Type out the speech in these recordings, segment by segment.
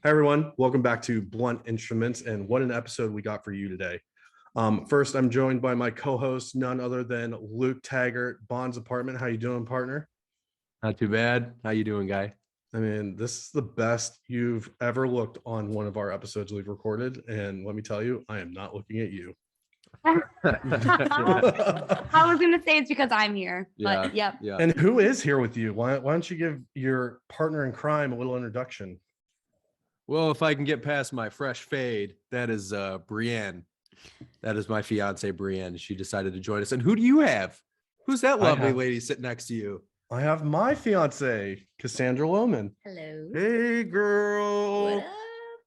Hi, everyone. Welcome back to Blunt Instruments, and what an episode we got for you today. First, I'm joined by my co-host, none other than Luke Taggart, Bond's Apartment. How you doing, partner? Not too bad. How you doing, guy? I mean, this is the best you've ever looked on one of our episodes we've recorded, and let me tell you, I am not looking at you. I was going to say it's because I'm here, but yep. Yeah. And who is here with you? Why don't you give your partner in crime a little introduction? Well, if I can get past my fresh fade, that is Brianne. That is my fiance, Brianne. She decided to join us. And who do you have? Who's that lovely lady sitting next to you? I have my fiance, Cassandra Lohman. Hello. Hey, girl. What up?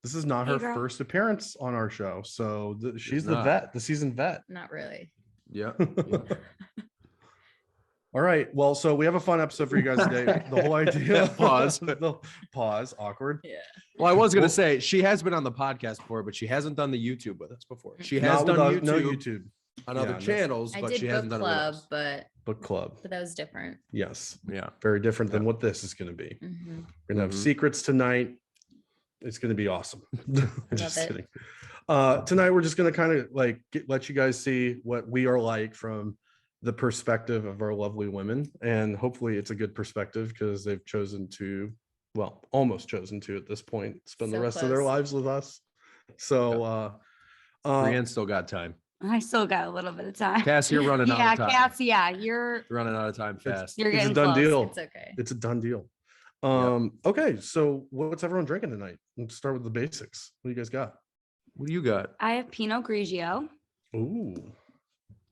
This is not her first appearance on our show, so she's the vet, the seasoned vet. Not really. Yeah. All right. Well, so we have a fun episode for you guys today. The whole idea. Pause. Pause. Awkward. Yeah. Well, I was going to say she has been on the podcast before, but she hasn't done the YouTube with us before. She has done YouTube, no YouTube on other channels, I but did she hasn't done it with us. Book club. But that was different. Yes. Yeah. Very different than what this is going to be. Mm-hmm. We're going to have secrets tonight. It's going to be awesome. Just kidding. Tonight, we're just going to kind of like let you guys see what we are like from the perspective of our lovely women. And hopefully it's a good perspective because they've chosen to, well, almost chosen to at this point, spend the rest of their lives with us. So Brianne's still got time. I still got a little bit of time. Cass, you're running out of time. Yeah, Cass, you're running out of time fast. You're it's getting a done close. deal. It's okay. It's a done deal. Okay, so what's everyone drinking tonight? Let's start with the basics. What do you guys got? What do you got? I have Pinot Grigio. Ooh,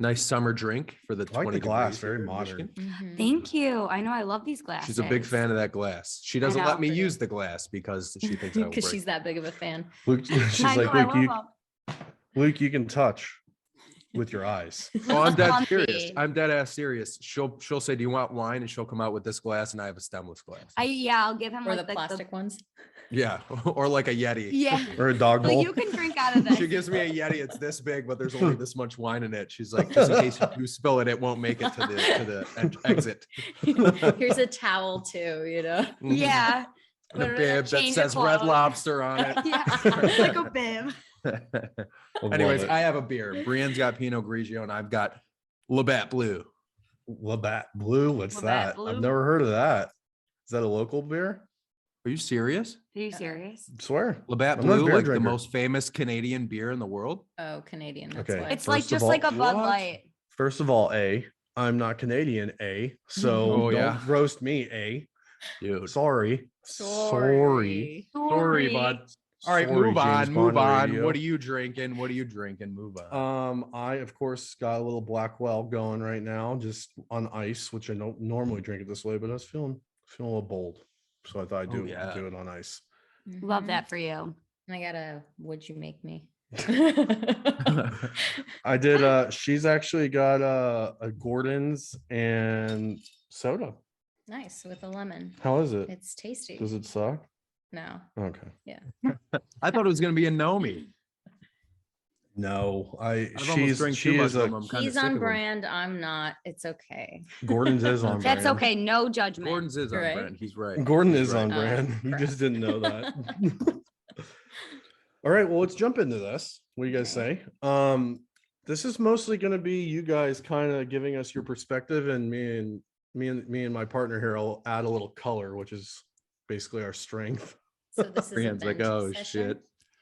Nice summer drink for the I like 20 the glass, degrees very here in modern. Michigan. Mhm. Thank you. I know I love these glasses. She's a big fan of that glass. She doesn't know. let me use the glass because she thinks I will Because break. she's that big of a fan. Luke, she's I know, like, I Luke, love Luke, you can touch with your eyes. Oh, I'm dead Comfy. serious. I'm dead ass serious. She'll say, "Do you want wine?" And she'll come out with this glass, and I have a stemless glass. I'll give him Or like the plastic ones. Yeah, or like a Yeti. Yeah. Or a dog Like bowl. you can drink out of this. She gives me a Yeti. It's this big, but there's only this much wine in it. She's like, just in case you spill it, it won't make it to the exit. Here's a towel too, you know. Yeah. And a Put it in, bib that change your says Red clothes. Lobster on it. Yeah, like a bib. Anyways, I have a beer. Brienne's got Pinot Grigio, and I've got Labatt Blue. Labatt Blue. What's Labatt that? Blue? I've never heard of that. Is that a local beer? Are you serious? Are you serious? I swear. Labatt I'm not a Blue, beer like the drinker. most famous Canadian beer in the world. Oh, Canadian. That's Okay. why. It's First like of just all- like a Bud What? Light. First of all, I'm not Canadian, so Oh, don't yeah. roast me, Dude. Sorry. Sorry. Sorry, bud. All right, Sorry, move on. James Move Bond on. radio. What are you drinking? What are you drinking? Move on. I of course got a little Blackwell going right now, just on ice, which I don't normally drink it this way, but I was feeling a little bold, so I thought I'd do yeah. it on ice. Love Mhm. that for you. I got a would you make me? I did. She's actually got a Gordon's and soda. Nice with a lemon. How is it? It's tasty. Does it suck? No. Okay. I thought it was gonna be a Nomi. No, I've almost drank she too much is of a them. I'm kinda He's sick on of them. brand. I'm not. It's okay. Gordon's is on That's brand. okay. No judgment. Gordon's is on Right. brand. He's right. Gordon He's is right. on Oh, brand. You crap. just didn't know that. All right, well, let's jump into this. What do you guys say? This is mostly going to be you guys kind of giving us your perspective, and me and my partner here will add a little color, which is basically our strength. So this is Brianne's like, event oh session? shit.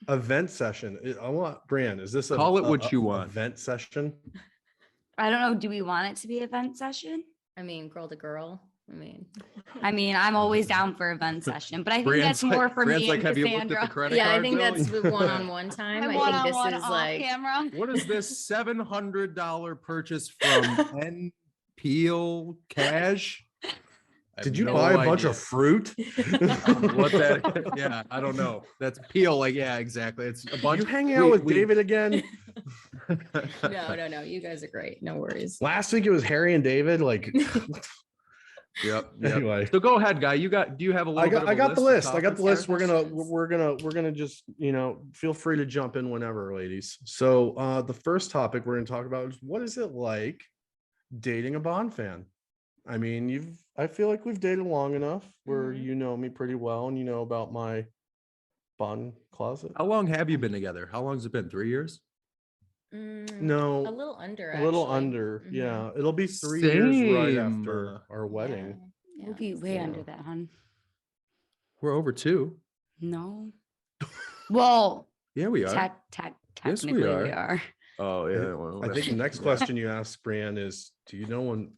Event session. I want Brianne. Is this Call it what you want. Event session. I don't know. Do we want it to be event session? I mean, girl to girl. I mean, I'm always down for event session, but I think Brianne's that's more like, for Brianne's me like, and have you looked at the Cassandra. credit Yeah, card I think bill? that's the one-on-one time. I think one-on-one this is off like camera. What is this $700 purchase from N Peel Cash? I have Did you no buy a bunch idea of fruit? what that? Yeah, I don't know. That's Peel. Like, yeah, exactly. It's a bunch. You hanging out with David again? no. You guys are great. No worries. Last week it was Harry and David. Like, Yep. anyway. So go ahead, guy. Do you have a little? I got the list. of I got the list. topics? We're gonna just, feel free to jump in whenever, ladies. So the first topic we're gonna talk about is, what is it like dating a Bond fan? I mean, I feel like we've dated long enough where Mhm. you know me pretty well, and you know about my Bond closet. How long have you been together? How long has it been? 3 years? No, a little under. a little actually. under. Mhm. Yeah, it'll be 3 years right Same. after our wedding. Yeah, We'll be way Yeah. under that, hun. We're over 2. No. Well, Yeah, we are. Yes, we technically are. we are. Oh, I- yeah. well, I think the next yeah. question you asked, Brianne, is do you know when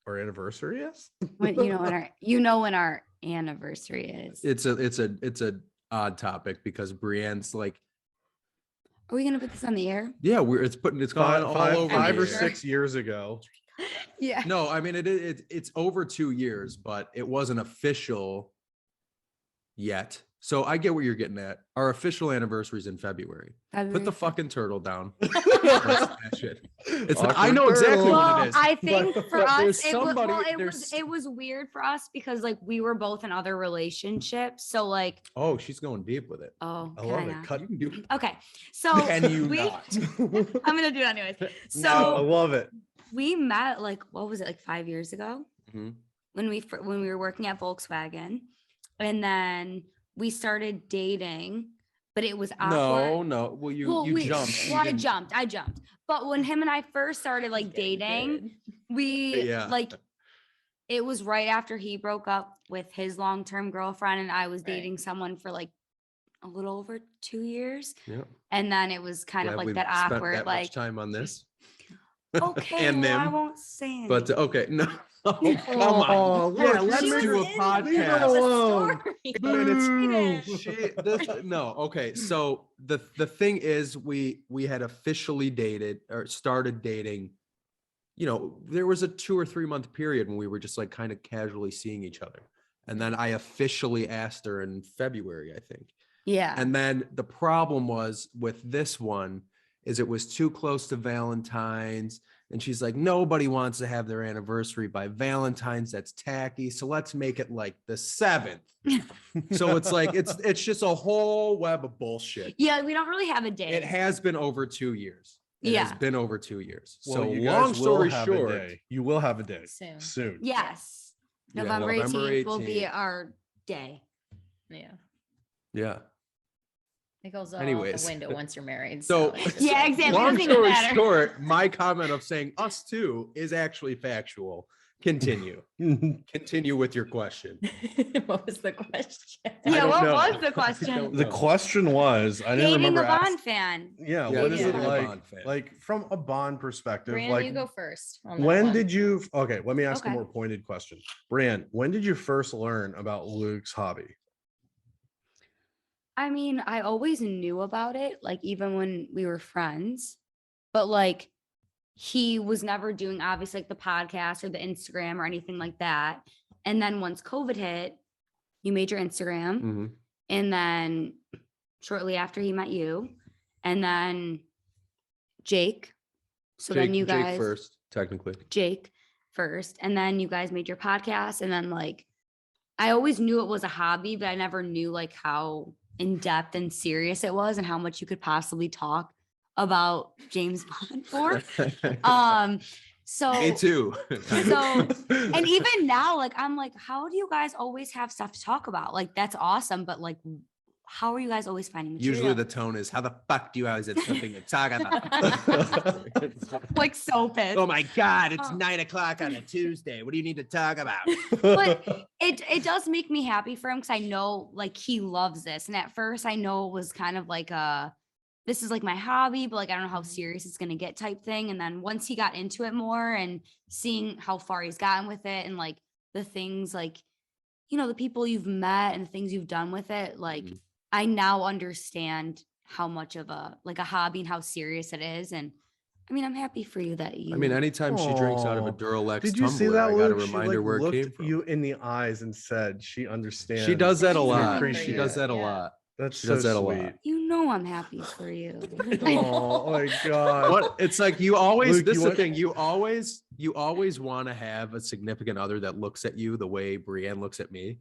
our anniversary is? When, when our anniversary is. It's a odd topic because Brianne's like, Are we gonna put this on the air? yeah, it's gone all over. Five the or air. 6 years ago. Yeah. No, I mean it's over 2 years, but it wasn't official yet. So I get what you're getting at. Our official anniversary is in February. Put the fucking turtle down. That shit. I know exactly what it is. I think for There's us, somebody- it was weird for us because like we were both in other relationships. So like, Oh, she's going deep with it. oh, I can love I it. not? Cut. You can do. Okay, so Can you we, not? I'm gonna do it anyways. I So love it. we met like what was it like 5 years ago Mhm. when we were working at Volkswagen, and then we started dating, but it was awkward. No. Well, you jumped. Well, I jumped. But when him and I first started like dating, we Yeah. like it was right after he broke up with his long-term girlfriend, and I was Right. dating someone for like a little over 2 years. Yeah. And then it was kind of Glad like we've that spent awkward, that like, much time on this. okay, and well, I them. won't say anything. But okay, no. Oh, come Oh, on. Yeah, look, let's She do a was in podcast. the alone. No, okay. So the thing is, we had officially dated or started dating. You know, there was a 2 or 3 month period when we were just like kind of casually seeing each other, and then I officially asked her in February, I think. Yeah. And then the problem was with this one is it was too close to Valentine's. And she's like, nobody wants to have their anniversary by Valentine's. That's tacky. So let's make it like the 7th. So it's like, it's just a whole web of bullshit. Yeah, we don't really have a date. It has been over 2 years. It has Yeah. been over 2 years. Well, So you long guys will story have a short, day. You will have a day Soon. soon. Yes. Yeah, November 18th will be 18th. our day. Yeah. yeah. It goes all out Anyways. the window once you're married. So- it's just Yeah, like- exactly. Long Doesn't even story matter. short, my comment of saying us too is actually factual. Continue. Continue with your question. What was the question? Yeah, don't what know. was the I question? don't The know. question was, I didn't Dating remember. a Bond fan. Yeah, Yeah, what is it dating a like? Bond fan. Like from a Bond perspective, Brianne, like you go first. on that when one. did you? Okay, let me ask a Okay. more pointed question. Brianne, when did you first learn about Luke's hobby? I mean, I always knew about it, like even when we were friends, but like he was never doing obviously like the podcast or the Instagram or anything like that. And then once COVID hit, you made your Instagram, Mhm. and then shortly after he met you, and then Jake. So then you guys Jake first, technically. Jake first, and then you guys made your podcast, and then like I always knew it was a hobby, but I never knew like how in depth and serious it was and how much you could possibly talk about James Bond for. So Me too. So- and even now, like I'm like, how do you guys always have stuff to talk about? Like that's awesome, but like how are you guys always finding material? Usually the tone is, how the fuck do you always have something to talk about? like so pissed. Oh my God, it's Oh. 9 o'clock on a Tuesday. What do you need to talk about? But it does make me happy for him because I know like he loves this. And at first I know it was kind of like this is like my hobby, but like I don't know how serious it's gonna get type thing. And then once he got into it more and seeing how far he's gotten with it and like the things like, you know, the people you've met and the things you've done with it, like Mhm. I now understand how much of a hobby and how serious it is. And I mean, I'm happy for you that you I mean, anytime she drinks out of a Aw. Duralex Did you see tumbler, that, I gotta Luke? She remind like her where it looked came from. you in the eyes and said she understands. She does that a She's lot. happy for She you. does that a Yeah. lot. That's She so does that a sweet. lot. you know I'm happy for you. Oh my god. What it's like you always Luke, this you is the want- thing, you always want to have a significant other that looks at you the way Brianne looks at me.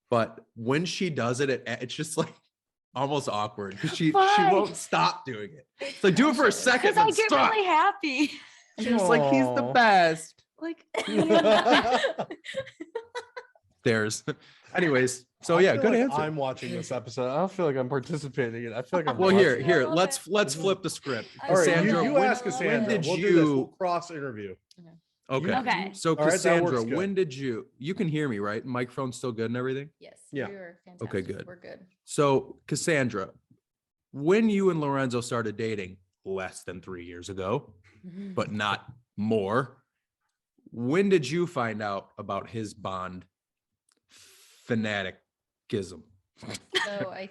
But when she does it, it's just like almost awkward because she Why? won't stop doing it. It's like do it for a second, Because I then get stop. really happy. She's like, he's the Aw. best. Like There's anyways, So I yeah, feel good like answer. I'm watching this episode. I don't feel like I'm participating in it. I feel like I'm Well, watching here, it. love let's it. flip the script. I All right, Cassandra, you when, ask Cassandra. did We'll do this. We'll you? cross interview. Okay. Okay. So All right, that works Cassandra, good. when did you? You can hear me, right? Microphone's still good and everything. Yes. Yeah. We were fantastic. Okay, good. We're good. So Cassandra, when you and Lorenzo started dating less than 3 years ago, but not more, when did you find out about his bond fanaticism? So I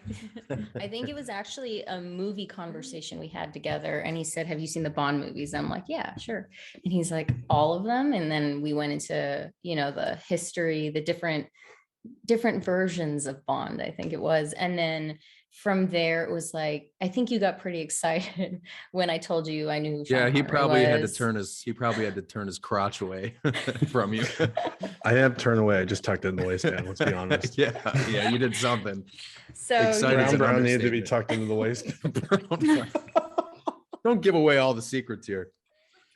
think it was actually a movie conversation we had together, and he said, "Have you seen the Bond movies?" I'm like, "Yeah, sure." And he's like, "All of them?" And then we went into, the history, the different versions of Bond, I think it was. And then from there, it was like, I think you got pretty excited when I told you I knew who Sean Yeah, he Connery probably had to was. turn his crotch away from you. I have turned away. I just tucked it in the waistband. Let's be honest. Yeah, you did something. So Excited. It's Brown an needed to be understatement. tucked into the waistband. Don't give away all the secrets here.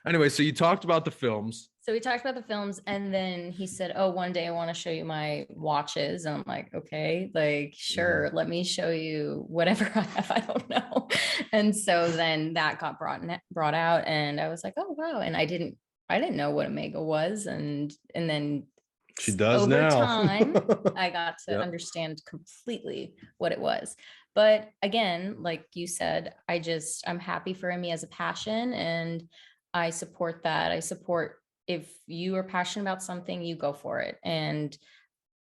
Anyway, so you talked about the films. So we talked about the films, and then he said, "Oh, one day I want to show you my watches." And I'm like, "Okay, like, sure, let me show you whatever I have. I don't know." And so then that got brought out, and I was like, "Oh, wow!" And I didn't know what Omega was, and then She does over now. time, I got to Yep. understand completely what it was. But again, like you said, I'm happy for me as a passion, and I support that. I support, if you are passionate about something, you go for it. And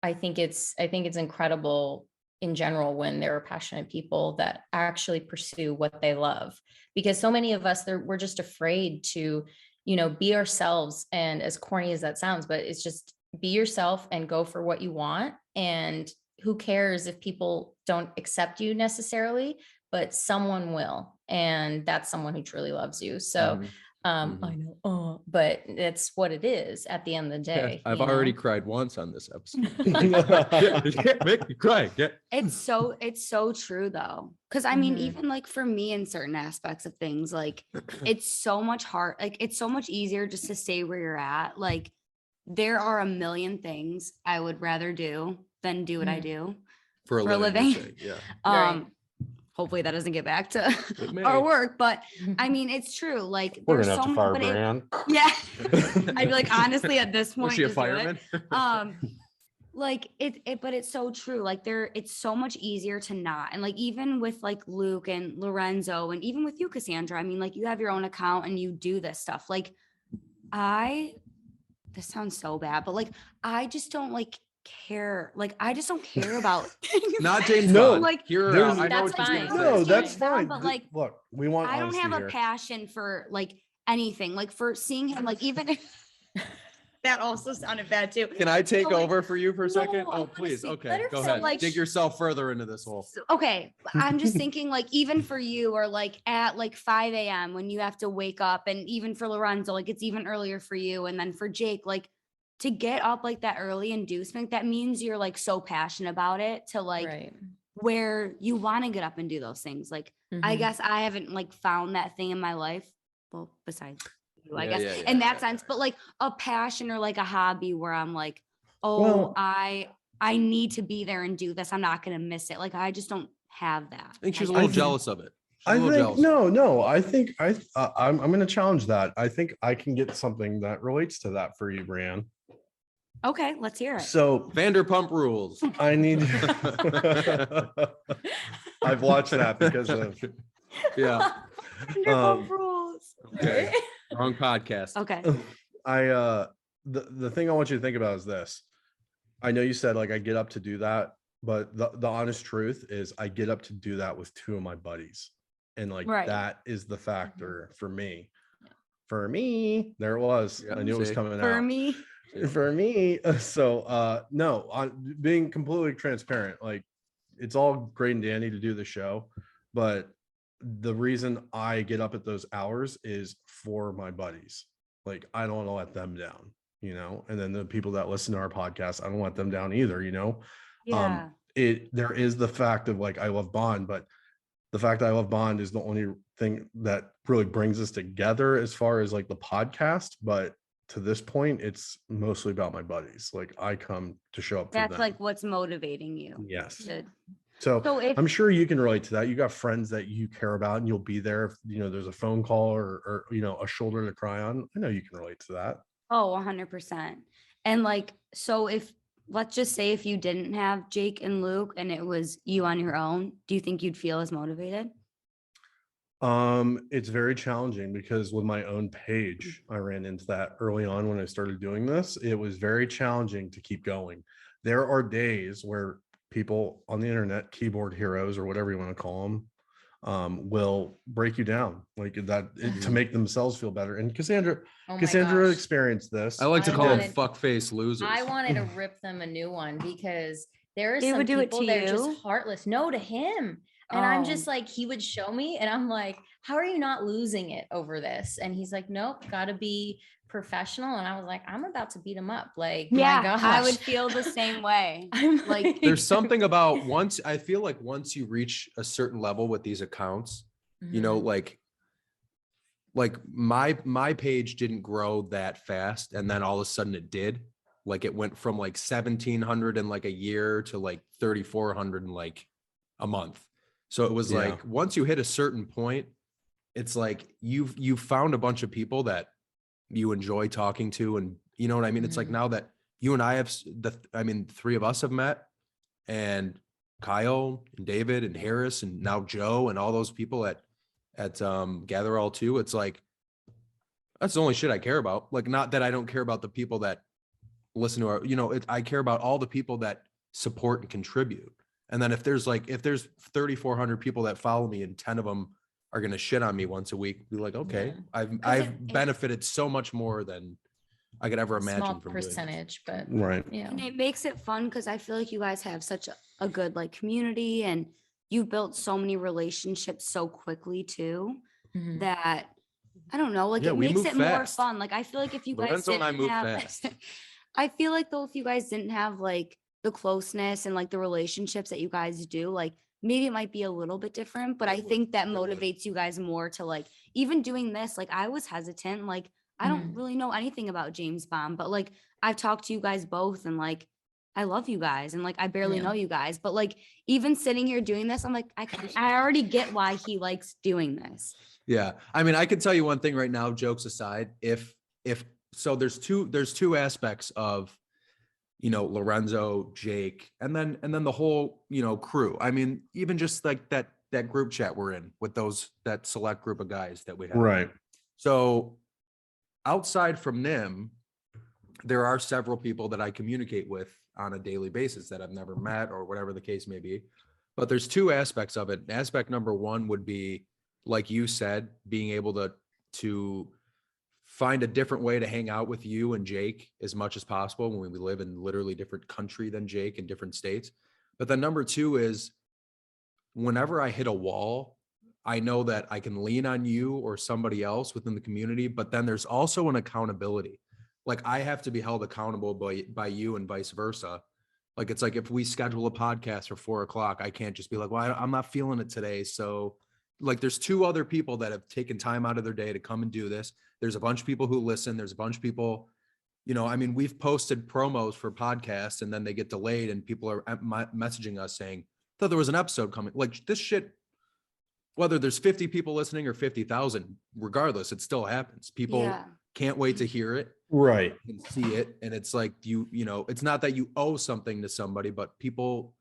I think it's incredible in general when there are passionate people that actually pursue what they love, because so many of us, we're just afraid to, be ourselves. And as corny as that sounds, but it's just be yourself and go for what you want. And who cares if people don't accept you necessarily, but someone will. And that's someone who truly loves you. So I know, but it's what it is at the end of the day. I've you know? already cried once on this episode. You can't make me cry. It's so true though. Cause I mean, Mhm. even like for me in certain aspects of things, like it's so much it's so much easier just to stay where you're at. Like there are a million things I would rather do than do what I do For a For a living. you're living. saying, Yeah. Right. Hopefully that doesn't get back to It may. our work, but I mean, it's true. Like We're there's gonna have so to fire many, but Brianne. yeah, I'd be like, honestly, at this point, Was she a just do it. fireman? Like but it's so true. Like it's so much easier to not. And like, even with like Luke and Lorenzo, and even with you, Cassandra, I mean, like you have your own account and you do this stuff. Like this sounds so bad, but like, I just don't like care. Like, I just don't care about Not James No, Bond. like, Here, there's- I know That's what you're fine. gonna say. No, that's James Bond, fine. but, like, Look, we want I don't honesty have a here. passion for like anything. Like for seeing him, like even if that also sounded bad too. Can I take So, like, over for you for a second? no, I Oh, wanna please. speak. Okay, Let her go finish. ahead. Like, Dig yourself further into this hole. Okay, I'm just thinking like even for you, or like at like 5 a.m. when you have to wake up, and even for Lorenzo, like it's even earlier for you, and then for Jake, like to get up like that early and do something, that means you're like so passionate about it to like Right. where you want to get up and do those things. Like I Mhm. guess I haven't like found that thing in my life. Well, besides you, I Yeah, guess yeah, in yeah, that yeah, sense, but like a passion or like a hobby where I'm like, oh, Well- I need to be there and do this. I'm not gonna miss it. Like I just don't have that. I think she's a I little think- jealous of it. She's a I little think jealous. no. I think I'm going to challenge that. I think I can get something that relates to that for you, Brianne. Okay, let's hear it. So Vanderpump Rules. I need. I've watched that because of. Yeah. Vanderpump Rules. Okay. Wrong podcast. Okay. The thing I want you to think about is this. I know you said like I get up to do that, but the honest truth is I get up to do that with two of my buddies. And like Right. that is the factor for me. For me, there it was. Yeah, I knew it was see. coming For out. me, For me. So no, on being completely transparent, like it's all great and dandy to do the show, but the reason I get up at those hours is for my buddies. Like I don't want to let them down, and then the people that listen to our podcast, I don't want them down either, yeah. There is the fact of like I love Bond, but the fact that I love Bond is the only thing that really brings us together as far as like the podcast. But to this point, it's mostly about my buddies. Like I come to show up for That's them. like what's motivating you. Yes. to- So So if I'm sure you can relate to that. You got friends that you care about and you'll be there if there's a phone call or a shoulder to cry on. I know you can relate to that. Oh, 100%. And like, so if, let's just say if you didn't have Jake and Luke and it was you on your own, do you think you'd feel as motivated? It's very challenging because with my own page, I ran into that early on when I started doing this. It was very challenging to keep going. There are days where people on the internet, keyboard heroes or whatever you want to call them, will break you down like that to make themselves feel better. And Cassandra Oh my Cassandra gosh. experienced this. I like to I call them wanted- fuckface losers. I wanted to rip them a new one because there are They some would do it people to that are you? just heartless. No, to him. And I'm just Oh. like, he would show me and I'm like, how are you not losing it over this? And he's like, nope, gotta be professional. And I was like, I'm about to beat him up. Like, my Yeah, gosh. I would feel the same way. I'm like- There's something about I feel like once you reach a certain level with these accounts, Mhm. like my page didn't grow that fast. And then all of a sudden it did. Like it went from like 1,700 in like a year to like 3,400 in like a month. So it was Yeah. like, once you hit a certain point, it's like you've found a bunch of people that you enjoy talking to. And you know what I mean? It's like Mhm. now that you and I have three of us have met, and Kyle and David and Harris and now Joe and all those people at Gather All Too. It's like, that's the only shit I care about. Like, not that I don't care about the people that listen to our, I care about all the people that support and contribute. And then if there's 3,400 people that follow me and 10 of them are going to shit on me once a week, be like, okay, Yeah. I've benefited so much more than I could ever imagine Small from doing this. percentage, but Right. yeah. And it makes it fun because I feel like you guys have such a good like community and you built so many relationships so quickly too Mhm. that I don't know, like Yeah, it we makes move it more fast. fun. Like I feel like if you guys Lorenzo and I didn't move have, fast. I feel like though if you guys didn't have like the closeness and like the relationships that you guys do, like maybe it might be a little bit different, but I think that motivates you guys more to like even doing this. Like I was hesitant, like I don't Mhm. really know anything about James Bond, but like I've talked to you guys both and like I love you guys and like I barely Yeah. know you guys, but like even sitting here doing this, I'm like I already get why he likes doing this. Yeah. I mean, I can tell you one thing right now, jokes aside, if so there's two aspects of, Lorenzo, Jake, and then the whole, crew. I mean, even just like that group chat we're in with that select group of guys that we have. Right. So outside from them, there are several people that I communicate with on a daily basis that I've never met or whatever the case may be. But there's two aspects of it. Aspect number one would be, like you said, being able to find a different way to hang out with you and Jake as much as possible when we live in literally different country than Jake in different states. But then number two is, whenever I hit a wall, I know that I can lean on you or somebody else within the community, but then there's also an accountability. Like I have to be held accountable by you and vice versa. Like, it's like if we schedule a podcast for 4:00, I can't just be like, well, I'm not feeling it today. So like there's two other people that have taken time out of their day to come and do this. There's a bunch of people who listen. There's a bunch of people, I mean, we've posted promos for podcasts and then they get delayed and people are messaging us saying, thought there was an episode coming. Like this shit, whether there's 50 people listening or 50,000, regardless, it still happens. People Yeah. can't wait to hear it Right. and see it. And it's like, it's not that you owe something to somebody, but people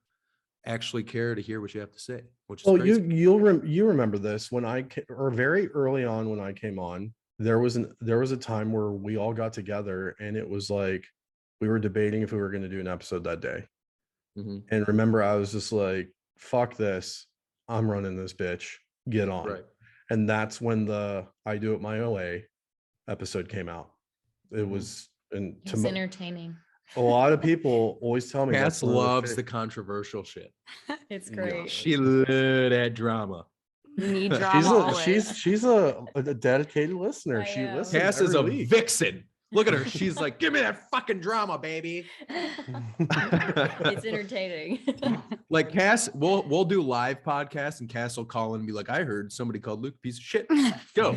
actually care to hear what you have to say, which is Well, crazy. you remember this when or very early on when I came on, there was a time where we all got together and it was like we were debating if we were going to do an episode that day. Mhm. And remember, I was just like, "Fuck this! I'm running this bitch. Get on!" Right. And that's when the "I Do It My OA" episode came out. It Mhm. was, and It's entertaining. a lot of people always tell me Cass that's one of loves the the controversial shit. It's Yeah. great. She loved that drama. You need She's drama always. she's a dedicated listener. I She am. listens Cass is every a week. vixen. Look at her. She's like, give me that fucking drama, baby. It's entertaining. Like Cass, we'll do live podcasts and Cass will call in and be like, I heard somebody called Luke a piece of shit. Go.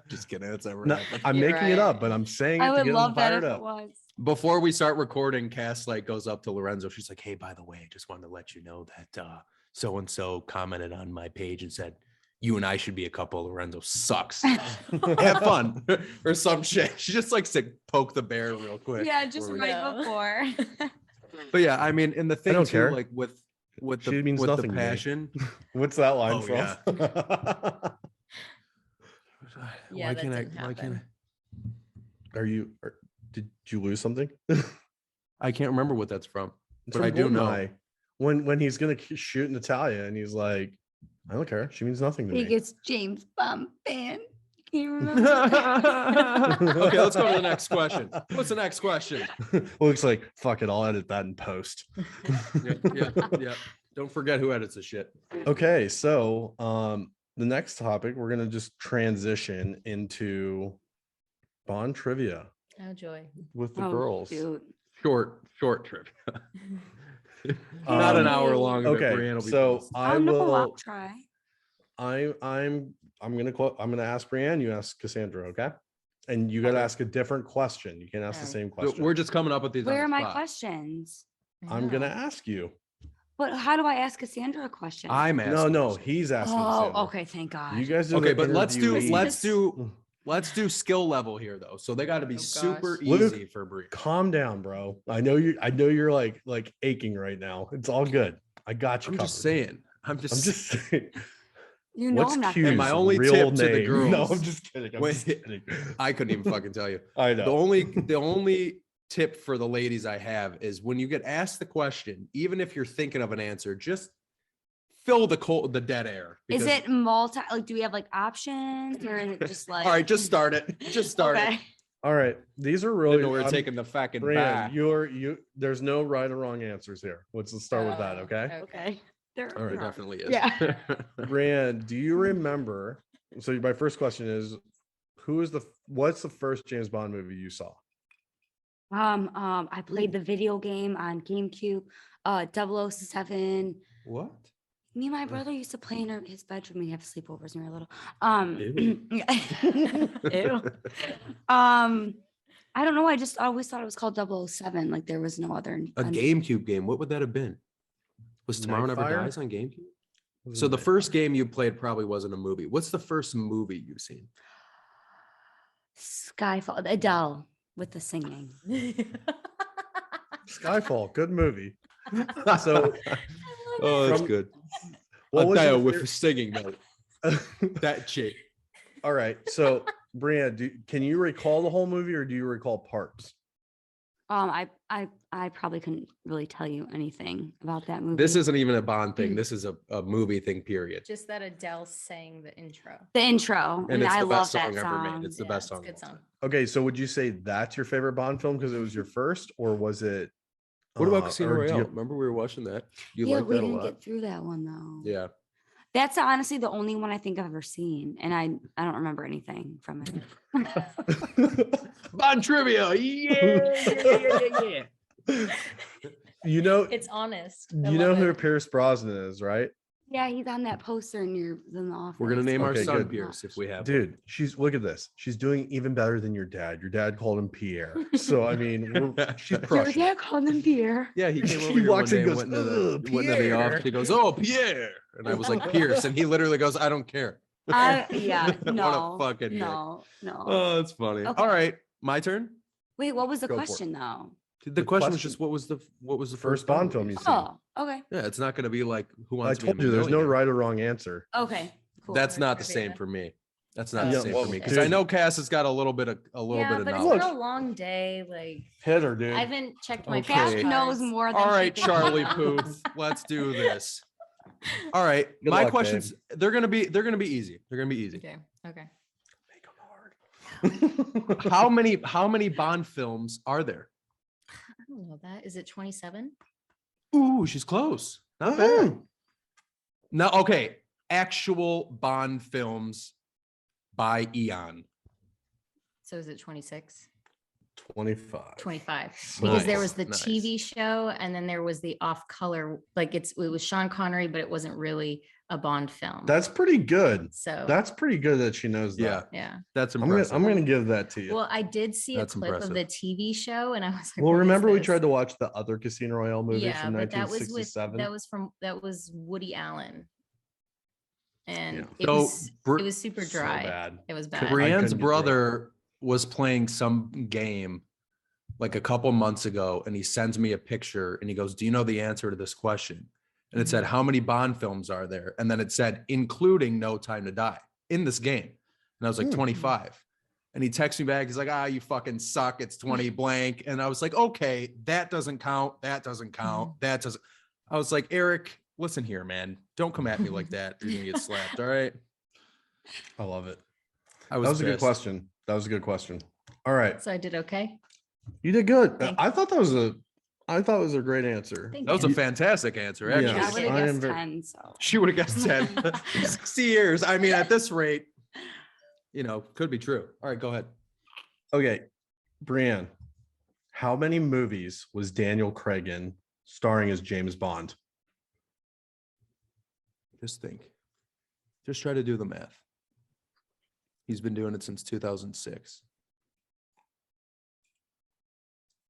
Just kidding. That's never No, happened. I'm You're making it right. up, but I'm saying it I to would get love them that fired if it up. was. Before we start recording, Cass like goes up to Lorenzo. She's like, hey, by the way, I just wanted to let you know that so-and-so commented on my page and said, you and I should be a couple. Lorenzo sucks. Have fun or some shit. She just likes to poke the bear real quick. Yeah, just before we- right No. before. But yeah, I mean, and the thing don't too, care. like with She the means with the nothing to me. passion. What's that line Oh, from? yeah. Yeah, why that can't didn't I? Why can't happen. Did you lose something? I can't remember what that's from, It's but from I do know. Goldeneye. When he's gonna shoot Natalia and he's like, I don't care. She means nothing to He me. gets James Bond fan. Can you remember? Okay, let's go to the next question. What's the next question? Looks like fuck it. I'll edit that in post. Yeah. Don't forget who edits the shit. Okay, so the next topic we're gonna just transition into Bond trivia Oh, joy. with the Oh, girls. shoot. Short trip. Not an hour long. But Okay, Brianne will be so pleased. I know, will. I'll try. I'm gonna ask Brianne. You ask Cassandra, okay? And you got to Okay. ask a different question. You can't ask the Alright. same So question. we're just coming up with these. on Where the are my spot. questions? I I'm gonna know. ask you. But how do I ask Cassandra a question? I'm asking. No, questions. he's asking. Oh, Cassandra. okay. Thank God. You guys are Okay, the but let's interviewees. do skill level here though. So they got to be Oh, super gosh. Luke, easy for Brie. Calm down, bro. I know you're like aching right now. It's all good. I got you I'm covered. just saying. I'm I'm just. just saying. You know What's I'm not Q's And my only real tip to the name? No, girls- I'm just kidding. I'm Wait, just kidding. I couldn't even fucking tell you. I The know. only tip for the ladies I have is when you get asked the question, even if you're thinking of an answer, just fill the dead air. Is because- it multi? Like, do we have like options, or is it just like? All right, just start it. Just start it. Okay. All right. These are I really. didn't know we were I'm- taking the fucking Brianne, back. there's no right or wrong answers here. Let's start with that, Oh, okay? Okay. There All right, are. definitely is. Yeah. Brianne, do you remember? So my first question is, what's the first James Bond movie you saw? I played the video game on GameCube. 007. What? Me and my brother used to play in his bedroom. We have sleepovers when we were little. Ew. Ew. I don't know. I just always thought it was called 007. Like there was no other. A GameCube game. What would that have been? Was Tomorrow Never Nightfire? Dies on GameCube? So the first game you played probably wasn't a movie. What's the first movie you've seen? Skyfall. Adele with the singing. Skyfall, good movie. So Oh, that's From- good. what was your with fir- singing though. That chick. All right. So Brianne, can you recall the whole movie or do you recall parts? I probably couldn't really tell you anything about that movie. This isn't even a Bond thing. This is a movie thing, period. Just that Adele sang the intro. the intro, And it's I the love best that song ever song. made. It's the Yeah, best it's a song. good of all song. time. Okay, so would you say that's your favorite Bond film because it was your first, or was it? What about Casino or do Royale? you- Remember we were watching that? You Yeah, liked we that a didn't lot? get through that one though. Yeah. That's honestly the only one I think I've ever seen, and I don't remember anything from it. Bond trivia. Yeah. You know, It's honest. I you know love who it. Pierce Brosnan is, right? Yeah, he's on that poster in the office. We're gonna name our Okay, son good. Pierce if we have. one. Dude, look at this. She's doing even better than your dad. Your dad called him Pierre. So I mean, she's Your crushing. dad called him Pierre. Yeah, he came She over here one walks in day and and goes, went into "Ugh, the, went into the Pierre." office. He goes, "Oh, Pierre," and I was like, "Pierce," and he literally goes, "I don't care." Yeah, What a no, fucking dick. no. Oh, that's funny. Okay. All right, my turn. Wait, what was the Go for it. question though? The question was question- just what was the First Bond film movie? you seen. Oh, okay, Yeah, it's not going to be like Who I Wants to Be a told you there's no Millionaire. right or wrong answer. okay, cool. That's not the Trivia. same for me. That's not Oh, the same well, for me because I dude. know Cass has got a little bit of Yeah, but it's knowledge. been a long day. Like Hit her, dude. I haven't checked my Okay. Cass flashcards. knows more than All she right, thinks. Charlie Puth, let's do this. All right, Good my luck, questions they're gonna be easy. They're gonna be easy. Okay. Okay. How many Bond films are there? I don't know that. Is it 27? Ooh, she's close. Not bad. No, okay. Actual Bond films by Eon. So is it 26? 25. 25, because there Nice, was the nice. TV show, and then there was the off color, like it was Sean Connery, but it wasn't really a Bond film. That's pretty good. So That's pretty good that she knows Yeah, that. yeah. that's I'm gonna impressive. give that to you. Well, I did see That's a clip impressive. of the TV show, and I was like, Well, what is remember we this? tried to watch the other Casino Royale movies Yeah, from but that was 1967. that was Woody Allen, and Yeah. it So, was Br- it was super So dry. bad. It was I bad. couldn't Brianne's get through it. brother was playing some game like a couple months ago, and he sends me a picture and he goes, "Do you know the answer to this question?" And it said, "How many Bond films are there?" And then it said, "Including No Time to Die," in this game. And I was like, 25. And he texts me back. He's like, "Ah, you fucking suck. It's 20 blank." And I was like, "Okay, that doesn't count. That doesn't count. That doesn't." I was like, "Eric, listen here, man. Don't come at me like that. You're gonna get slapped. All right." I love it. I That was a good pissed. question. That was a good question. All right. So I did okay. You did good. Thank I thought that was a great answer. Thank That was you. a fantastic answer. Yeah. Actually, Yeah, I Yes, would have I am guessed very- 10. So she would have guessed 10. 60 years. I mean, at this rate, could be true. All right, go ahead. Okay. Brianne, how many movies was Daniel Craig in starring as James Bond? Just think. Just try to do the math. He's been doing it since 2006.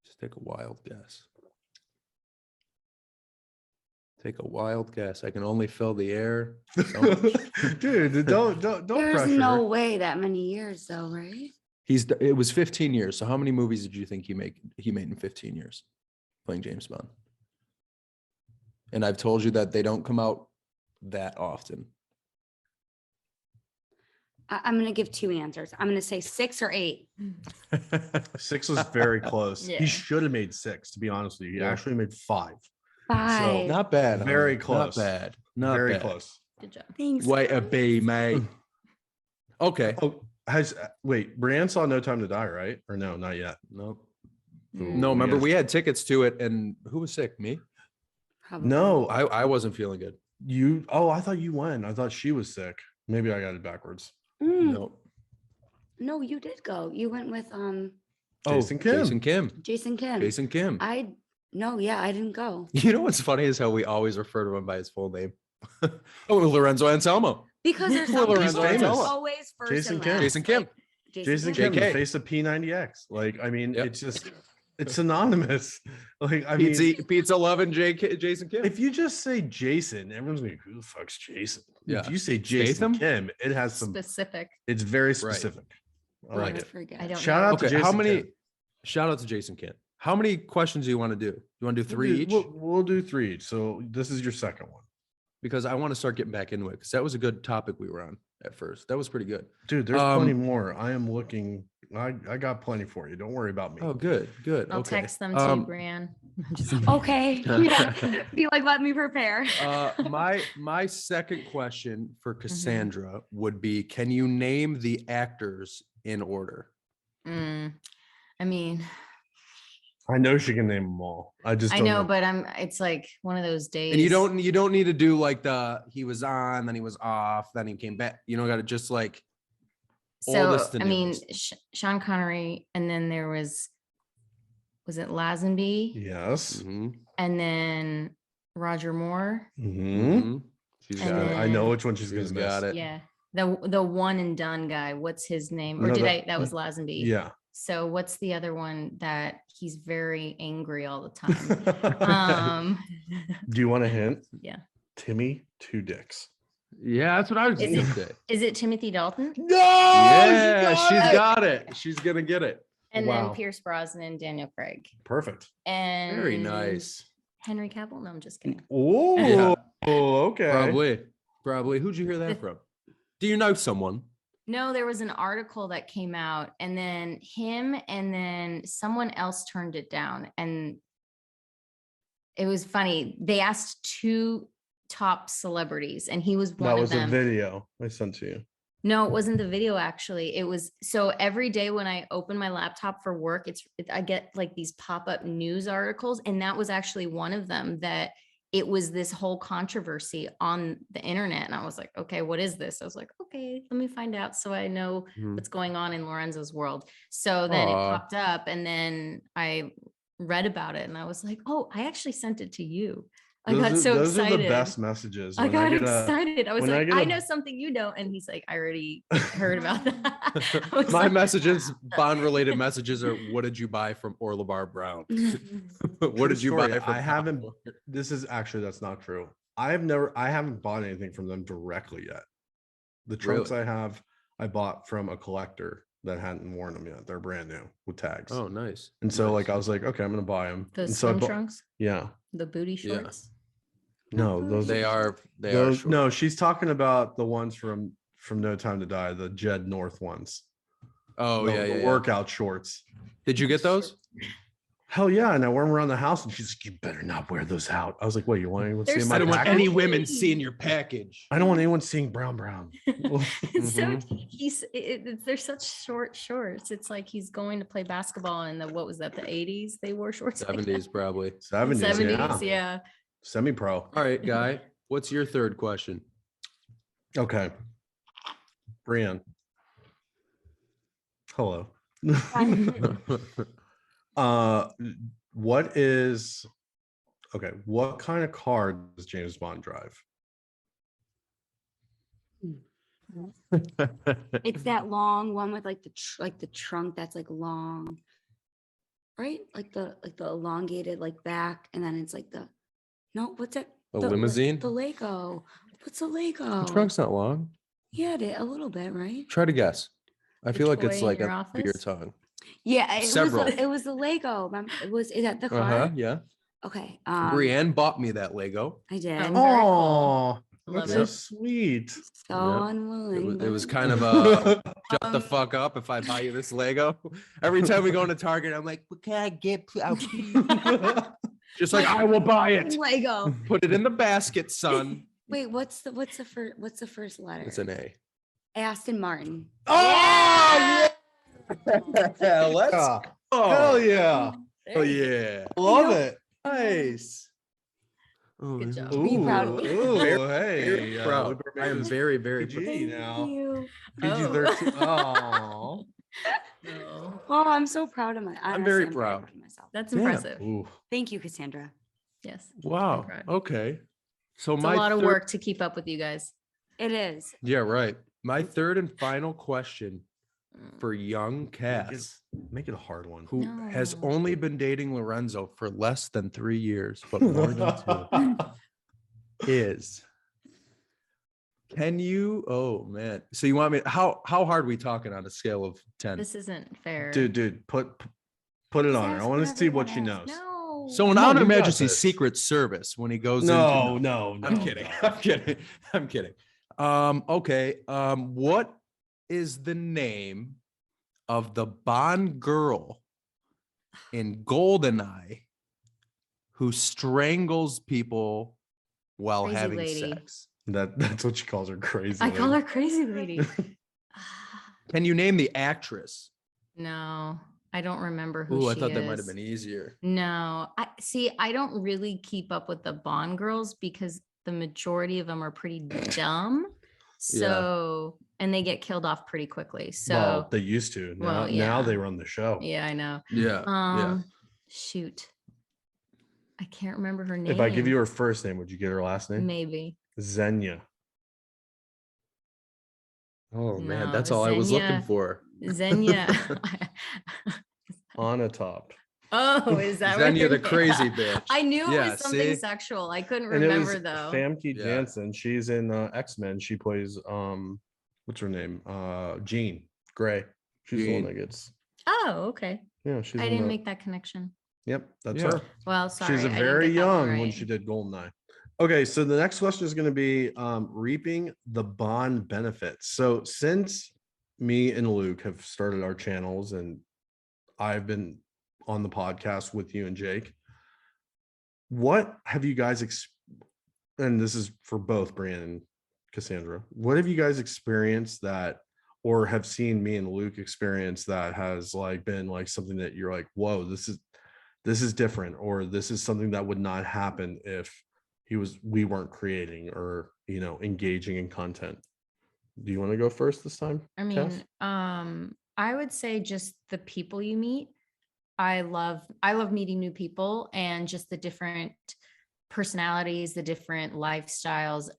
Just take a wild guess. Take a wild guess. I can only fill the air. So much. Dude, don't there's pressure. no way that many years though, right? It was 15 years. So how many movies did you think he made in 15 years playing James Bond? And I've told you that they don't come out that often. I'm gonna give 2 answers. I'm gonna say 6 or 8. 6 was very close. Yeah. He should have made 6, to be honest with you. He Yeah. actually made 5. 5. Not bad. Very homie. close. Not bad. Not Very bad. close. Good job. Thanks. Wait a guys. B, mate. Okay. Oh, wait, Brianne saw No Time to Die, right? Or no, not yet. No. Ooh, No, remember yes. we had tickets to it, and who was sick? Me? Probably. No, I wasn't feeling good. I thought you went. I thought she was sick. Maybe I got it backwards. No. No, you did go. You went with Jason Kim. Jason Kim. Jason Kim. Jason Kim. I I didn't go. You know what's funny is how we always refer to him by his full name. Oh, Lorenzo Anselmo. Because there's Well, some Lorenzo people Anselmo. that's always first Jason and Kim. last. Jason Kim. Like, Jason Kim, JK. the face of P90X. Like, I mean, Yep. it's just, it's synonymous. Like, I Pizza, mean, Pizza Lovin' Jason Kim. if you just say Jason, everyone's like, who the fuck's Jason? Yeah. If you say Jason Statham? Kim, it has some, Specific. it's very specific. I Right. like I it. forget. I don't Shout know. out to Okay, Jason how many? Kim. Shout out to Jason Kim. How many questions do you want to do? You want to do 3 each? We'll do 3 each. So this is your second one. Because I want to start getting back into it. Because that was a good topic we were on at first. That was pretty good. Dude, there's plenty more. I am looking. I got plenty for you. Don't worry about me. Oh, good, good. I'll okay. text them to you, Brianne. I'm just kidding. Okay. Yeah. Be like, let me prepare. My second question for Cassandra would be: can you name the actors in order? I mean, I know she can name them all. I just I don't know, but it's like one of those days. And you don't need to do like he was on, then he was off, then he came back. You don't got to just like So, oldest to I mean, newest. Sean Connery, and then there was it Lazenby? Yes. Mhm, And then Roger Moore. Mm-hmm. mhm. She's And got it. I know which one she's She's gonna got miss. it. Yeah. The one and done guy. What's his name? Or No, that was Lazenby. Yeah. So what's the other one that he's very angry all the time? Do you want a hint? Yeah. Timmy Two Dicks. Yeah, that's what I was Is gonna it- say. Is it Timothy Dalton? No. Yeah, she's got it. She's gonna get it. And Wow. then Pierce Brosnan and Daniel Craig. Perfect. And Very nice. Henry Cavill? No, I'm just kidding. Oh. Yeah. Okay. Probably. Who'd you hear that from? Do you know someone? No, there was an article that came out, and then him and then someone else turned it down. And it was funny. They asked 2 top celebrities, and he was one That of was a them. video I sent to you. No, it wasn't the video actually. It was so every day when I open my laptop for work, I get like these pop-up news articles, and that was actually one of them that it was this whole controversy on the internet. And I was like, okay, what is this? I was like, okay, let me find out so I know what's going on in Lorenzo's world. So then it popped up, and then I read about it, and I was like, oh, I actually sent it to you. I got so those excited. are the best messages. I When got get excited. I was when I like, get I a- know something you don't. And he's like, I already heard about that. I was My like, messages, bond related messages are, what did you buy from Orlebar Brown? What True did you story, buy from I haven't. Pablo? This is actually, that's not true. I haven't bought anything from them directly yet. The trunks Really? I bought from a collector that hadn't worn them yet. They're brand new with tags. Oh, nice. And so Nice. like I was like, okay, I'm gonna buy them. those and so I swim bought, trunks, yeah. the booty Yeah. shorts. No, those They are those, short. no, she's talking about the ones from No Time to Die, the Jed North ones. Oh, the, yeah, the yeah, yeah. workout shorts. Did you get those? Hell yeah. And I wear them around the house, and she's like, you better not wear those out. I was like, wait, you want anyone to They're see so my I don't want package? any tacky. women seeing your package. I don't want anyone seeing brown. It's so Mhm. they're such short shorts. It's like he's going to play basketball in the, what was that, the 80s? They wore shorts like that. 70s probably. 70s, 70s, yeah. yeah. Semi-pro. All right, Guy, what's your third question? Okay. Brianne. Hello. What kind of car does James Bond drive? It's that long one with like the trunk that's like long, right? Like the elongated like back, and then it's like what's it? A limousine? The Lego. What's a Lego? The trunk's not long. Yeah, a little bit, right? Try to guess. I feel like toy it's in like your a your office? tongue. Yeah, it Several. was the Lego. Remember, is that the car? Uh-huh. Yeah. Okay. Brianne bought me that Lego. I did. Oh. Very cool. Oh, Love that's so it. sweet. So Yeah. unwilling. It was but- kind of a shut the Um, fuck up if I buy you this Lego. Every time we go into Target, I'm like, what can I get? Just like, I will buy it. Lego. Put it in the basket, son. Wait, what's the first letter? It's an A. Aston Martin. Oh, Let's yeah. go. Hell yeah. Oh yeah. Love it. Nice. Oh, Good yeah. job. Are you proud of me? Ooh, Very hey. proud. I am very, very proud. PG now. You. PG-13. Oh. No. Oh, I'm so proud of I'm very honestly, proud. of myself. That's Yeah. impressive. Ooh. Thank you, Cassandra. Yes. Wow. proud. Okay. So It's my a lot of third- work to keep up with you guys. It is. Yeah, right. My third and final question for young Cass, Make it a hard one. who has No. only been dating Lorenzo for less than 3 years, but more than 2, is, can you? Oh man. So you want me? How hard are we talking on a scale of 10? This isn't fair. Dude, put it on her. I ask want to what see what she everyone knows. No. So in Come on, Honor you got Majesty's this. Secret Service, when he goes No, into no, I'm no, kidding. no. I'm kidding. I'm kidding. Okay. What is the name of the Bond girl in Goldeneye who strangles people while Crazy having lady. sex? That's what she calls her, crazy. I call lady. her crazy lady. Can you name the actress? No, I don't remember who Ooh, I she thought that might have is. been easier. No, I see. I don't really keep up with the Bond girls because the majority of them are pretty dumb. So, and they get killed off pretty quickly. So, Well, they used to. Now, Well, now yeah. they run the show. yeah, I know. Yeah. Shoot, I can't remember her name. If I give you her first name, would you get her last name? maybe. Xenia. Oh man, No, that's all I was looking Xenia. for. Xenia. On a top. Oh, is that what Xenia her the name- crazy bitch. I knew it Yeah, was something see? sexual. I couldn't And it remember was though. Famke Yeah. Janssen. She's in X-Men. She plays what's her name? Jean Grey. She's the one Jean. that gets. Oh, okay. Yeah, she's. I in didn't the- make that connection. Yep, that's Yeah. her. Well, sorry. She's I didn't very get that one young when right. she did Goldeneye. Okay, so the next question is going to be reaping the Bond benefits. So since me and Luke have started our channels and I've been on the podcast with you and Jake, what have you guys and this is for both Brianne and Cassandra, what have you guys experienced that, or have seen me and Luke experience that has like been like something that you're like, whoa, this is different, or this is something that would not happen if we weren't creating or, you know, engaging in content. Do you want to go first this time? I Cass? mean, I would say just the people you meet. I love meeting new people and just the different personalities, the different lifestyles.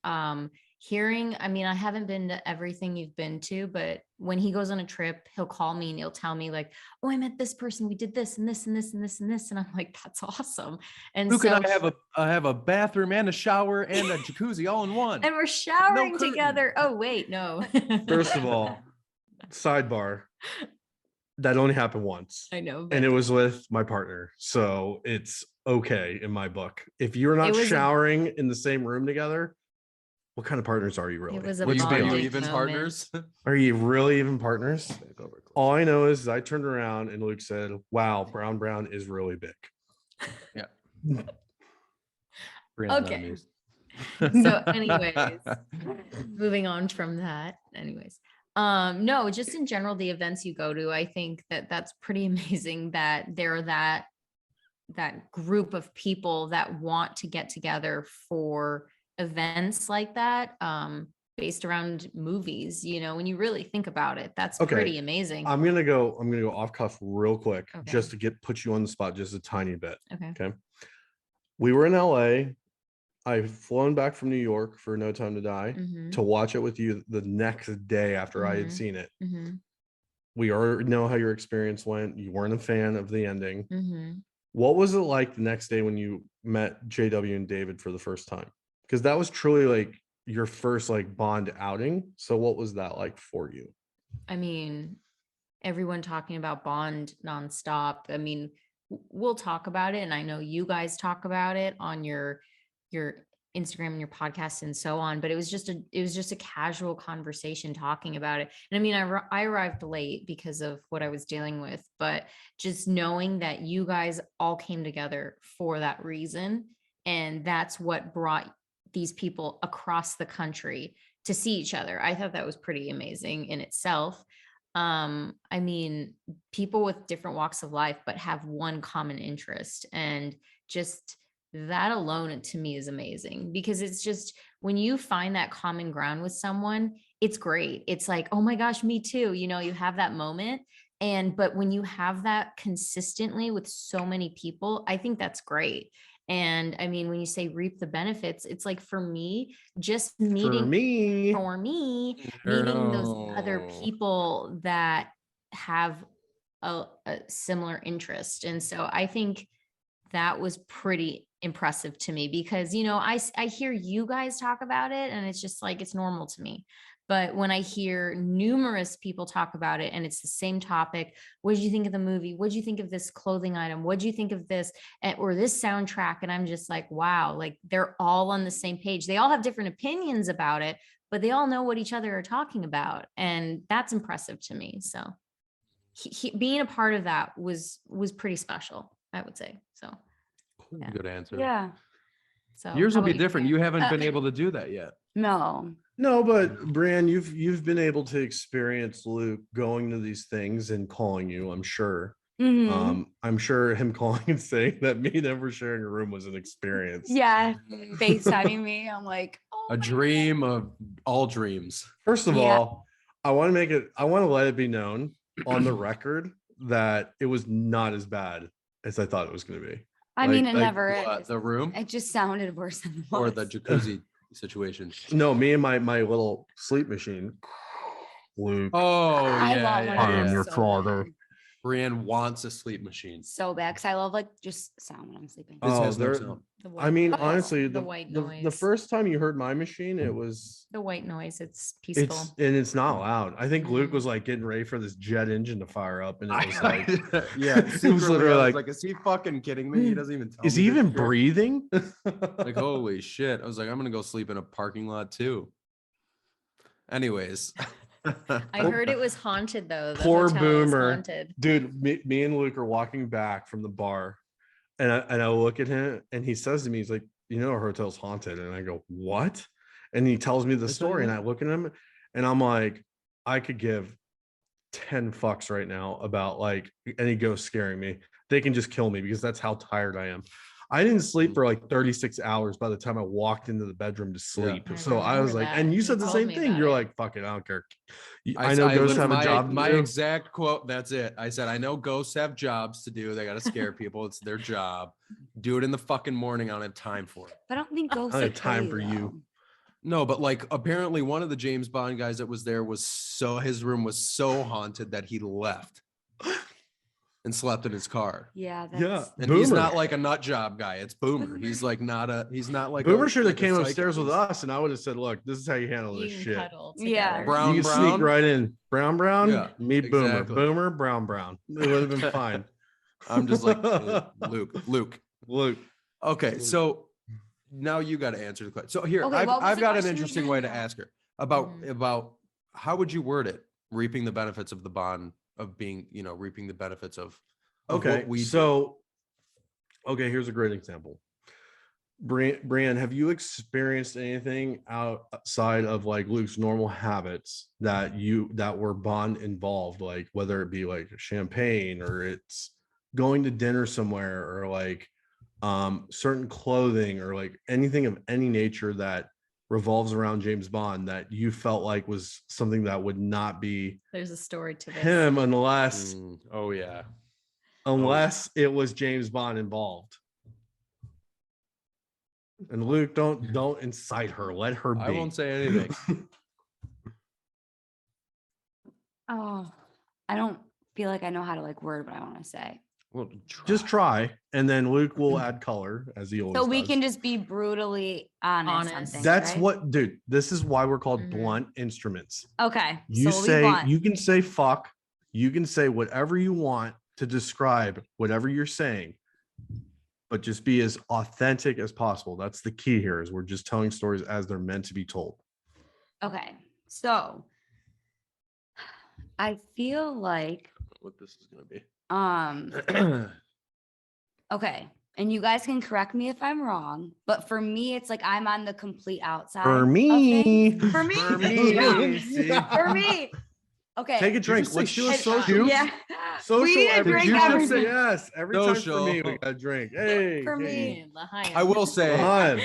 Hearing, I mean, I haven't been to everything you've been to, but when he goes on a trip, he'll call me and he'll tell me like, oh, I met this person, we did this and this and this and this and this. And I'm like, that's awesome. And Luke and so I have a bathroom and a shower and a jacuzzi all in one. and we're showering curtain. together. Oh, wait, no. First of all, sidebar, that only happened once. I know. And it was with my partner. So it's okay in my book. If you're not was a- showering in the same room together, what kind of partners are you really? It was a Let's be Are you bonding honest. even moment. partners? Are you really even partners? All I know is I turned around and Luke said, wow, Brown is really big. Okay. So anyways, moving on from that. No, just in general, the events you go to, I think that's pretty amazing that there are that group of people that want to get together for events like that, based around movies. You know, when you really think about it, that's Okay. pretty amazing. I'm gonna go off cuff real quick, Okay. just to put you on the spot just a tiny bit. Okay. We were in LA. I've flown back from New York for No Time to Die Mhm, to watch it with you the next day after I had Mhm. seen it. mhm, We already know how your experience went. You weren't a fan of the ending. mhm. What was it like the next day when you met JW and David for the first time? Because that was truly like your first like Bond outing. So what was that like for you? I mean, everyone talking about Bond nonstop. I mean, we'll talk about it, and I know you guys talk about it on your Instagram and your podcast and so on. But it was just a casual conversation talking about it. And I mean, I arrived late because of what I was dealing with, but just knowing that you guys all came together for that reason, and that's what brought these people across the country to see each other. I thought that was pretty amazing in itself. I mean, people with different walks of life but have one common interest, and just that alone to me is amazing, because it's just when you find that common ground with someone, it's great. It's like, oh my gosh, me too, you know, you have that moment. And but when you have that consistently with so many people, I think that's great. And I mean, when you say reap the benefits, it's like for me, just For meeting me, meeting those other Girl. people that have a similar interest. And so I think that was pretty impressive to me, because, you know, I hear you guys talk about it and it's just like, it's normal to me. But when I hear numerous people talk about it and it's the same topic, what did you think of the movie? What did you think of this clothing item? What did you think of this or this soundtrack? And I'm just like, wow, like they're all on the same page. They all have different opinions about it, but they all know what each other are talking about. And that's impressive to me. So being a part of that was pretty special, I would say. So, yeah. Good answer. Yeah. So Yours how will be about you, different. Brianne? You haven't been able to do that yet. No. no, but Brianne, you've been able to experience Luke going to these things and calling you, I'm sure. Mhm. I'm sure him calling and saying that me never sharing a room was an experience. Yeah. FaceTiming me. I'm like, oh A my dream of all dreams. First of Yeah. all, I want to let it be known on the record that it was not as bad as I thought it was going to be. I mean, Like- it like, never What, is. the room It just sounded worse than it was. or the jacuzzi situation? No, me and my little sleep machine. Luke, Oh, I yeah, want one yeah, of am those yeah. your so father. bad. Brianne wants a sleep machine. So bad, because I love like just sound when I'm sleeping. This Oh, has no there- sound. The I white mean, noise, honestly, the the white the noise, first time you heard my machine, it was the white noise, it's peaceful. it's not loud. I think Luke Mm. was like getting ready for this jet engine to fire up, and it was like, yeah, it was secretly, literally I was like, like, is he fucking kidding me? He doesn't even tell is me he this even shit. breathing? Like, holy shit. I was like, I'm gonna go sleep in a parking lot too. Anyways. I heard it was haunted though. The Poor hotel is boomer. haunted. Dude, me and Luke are walking back from the bar, and I look at him, and he says to me, he's like, you know, our hotel's haunted. And I go, what? And he tells me the Is that story, and it? I look at him, and I'm like, I could give 10 fucks right now about like any ghost scaring me. They can just kill me because that's how tired I am. I didn't sleep for like 36 hours by the time I walked into the bedroom to sleep. I So I was remember like, that. and you You said the told same me thing. about You're it. like, fuck it, I don't care. I know ghosts have a job to my do. exact quote. That's it. I said, I know ghosts have jobs to do. They got to scare people. It's their job. Do it in the fucking morning. I don't have time for it. But I don't think ghosts I don't like have time kill for you. though. No, but like apparently one of the James Bond guys that was there was his room was so haunted that he left and slept in his car. Yeah, Yeah. that's And he's Boomer. not like a nut job guy. It's Boomer. He's like he's not like Boomer should have like a came psychic. upstairs with us, and I would have said, "Look, this is how you handle You this can shit. cuddle Yeah. together. Brown, You can sneak brown. right in, brown. Yeah, Meet Boomer, exactly. Boomer, brown. It would have been fine." I'm just like Luke. Luke. Okay, so now you got to answer the question. So here, Okay, what was I've the got an question interesting again? way to ask her about Mhm. about how would you word it? Reaping the benefits of the bond of being, reaping the benefits of Okay, what we do. so okay, here's a great example. Brianne, have you experienced anything outside of like Luke's normal habits that were bond involved, like whether it be like champagne or it's going to dinner somewhere or like certain clothing or like anything of any nature that revolves around James Bond that you felt like was something that would not be There's a story to this. him unless Oh yeah. it was James Bond involved. And Luke, don't incite her. Let her be. I won't say anything. oh, I don't feel like I know how to like word what I want to say. Well, Just try, and then Luke will add color as he always So we does. can just be brutally honest. On Honest. things, That's right? what, dude. This is why we're called Mhm. blunt instruments. Okay. You so we'll be say blunt. you can say fuck. You can say whatever you want to describe whatever you're saying, but just be as authentic as possible. That's the key here. Is we're just telling stories as they're meant to be told. Okay. So I feel like what this is gonna be. okay. And you guys can correct me if I'm wrong, but for me, it's like I'm on the complete outside. For of me, things. For me, For me. for me. Okay. Take a drink. just say Let's do a shoot? social. Yeah. Social. We need a every drink time. every time. Yes, every time for Social. me, we got a drink. Hey, For hey. me. I will say Fun.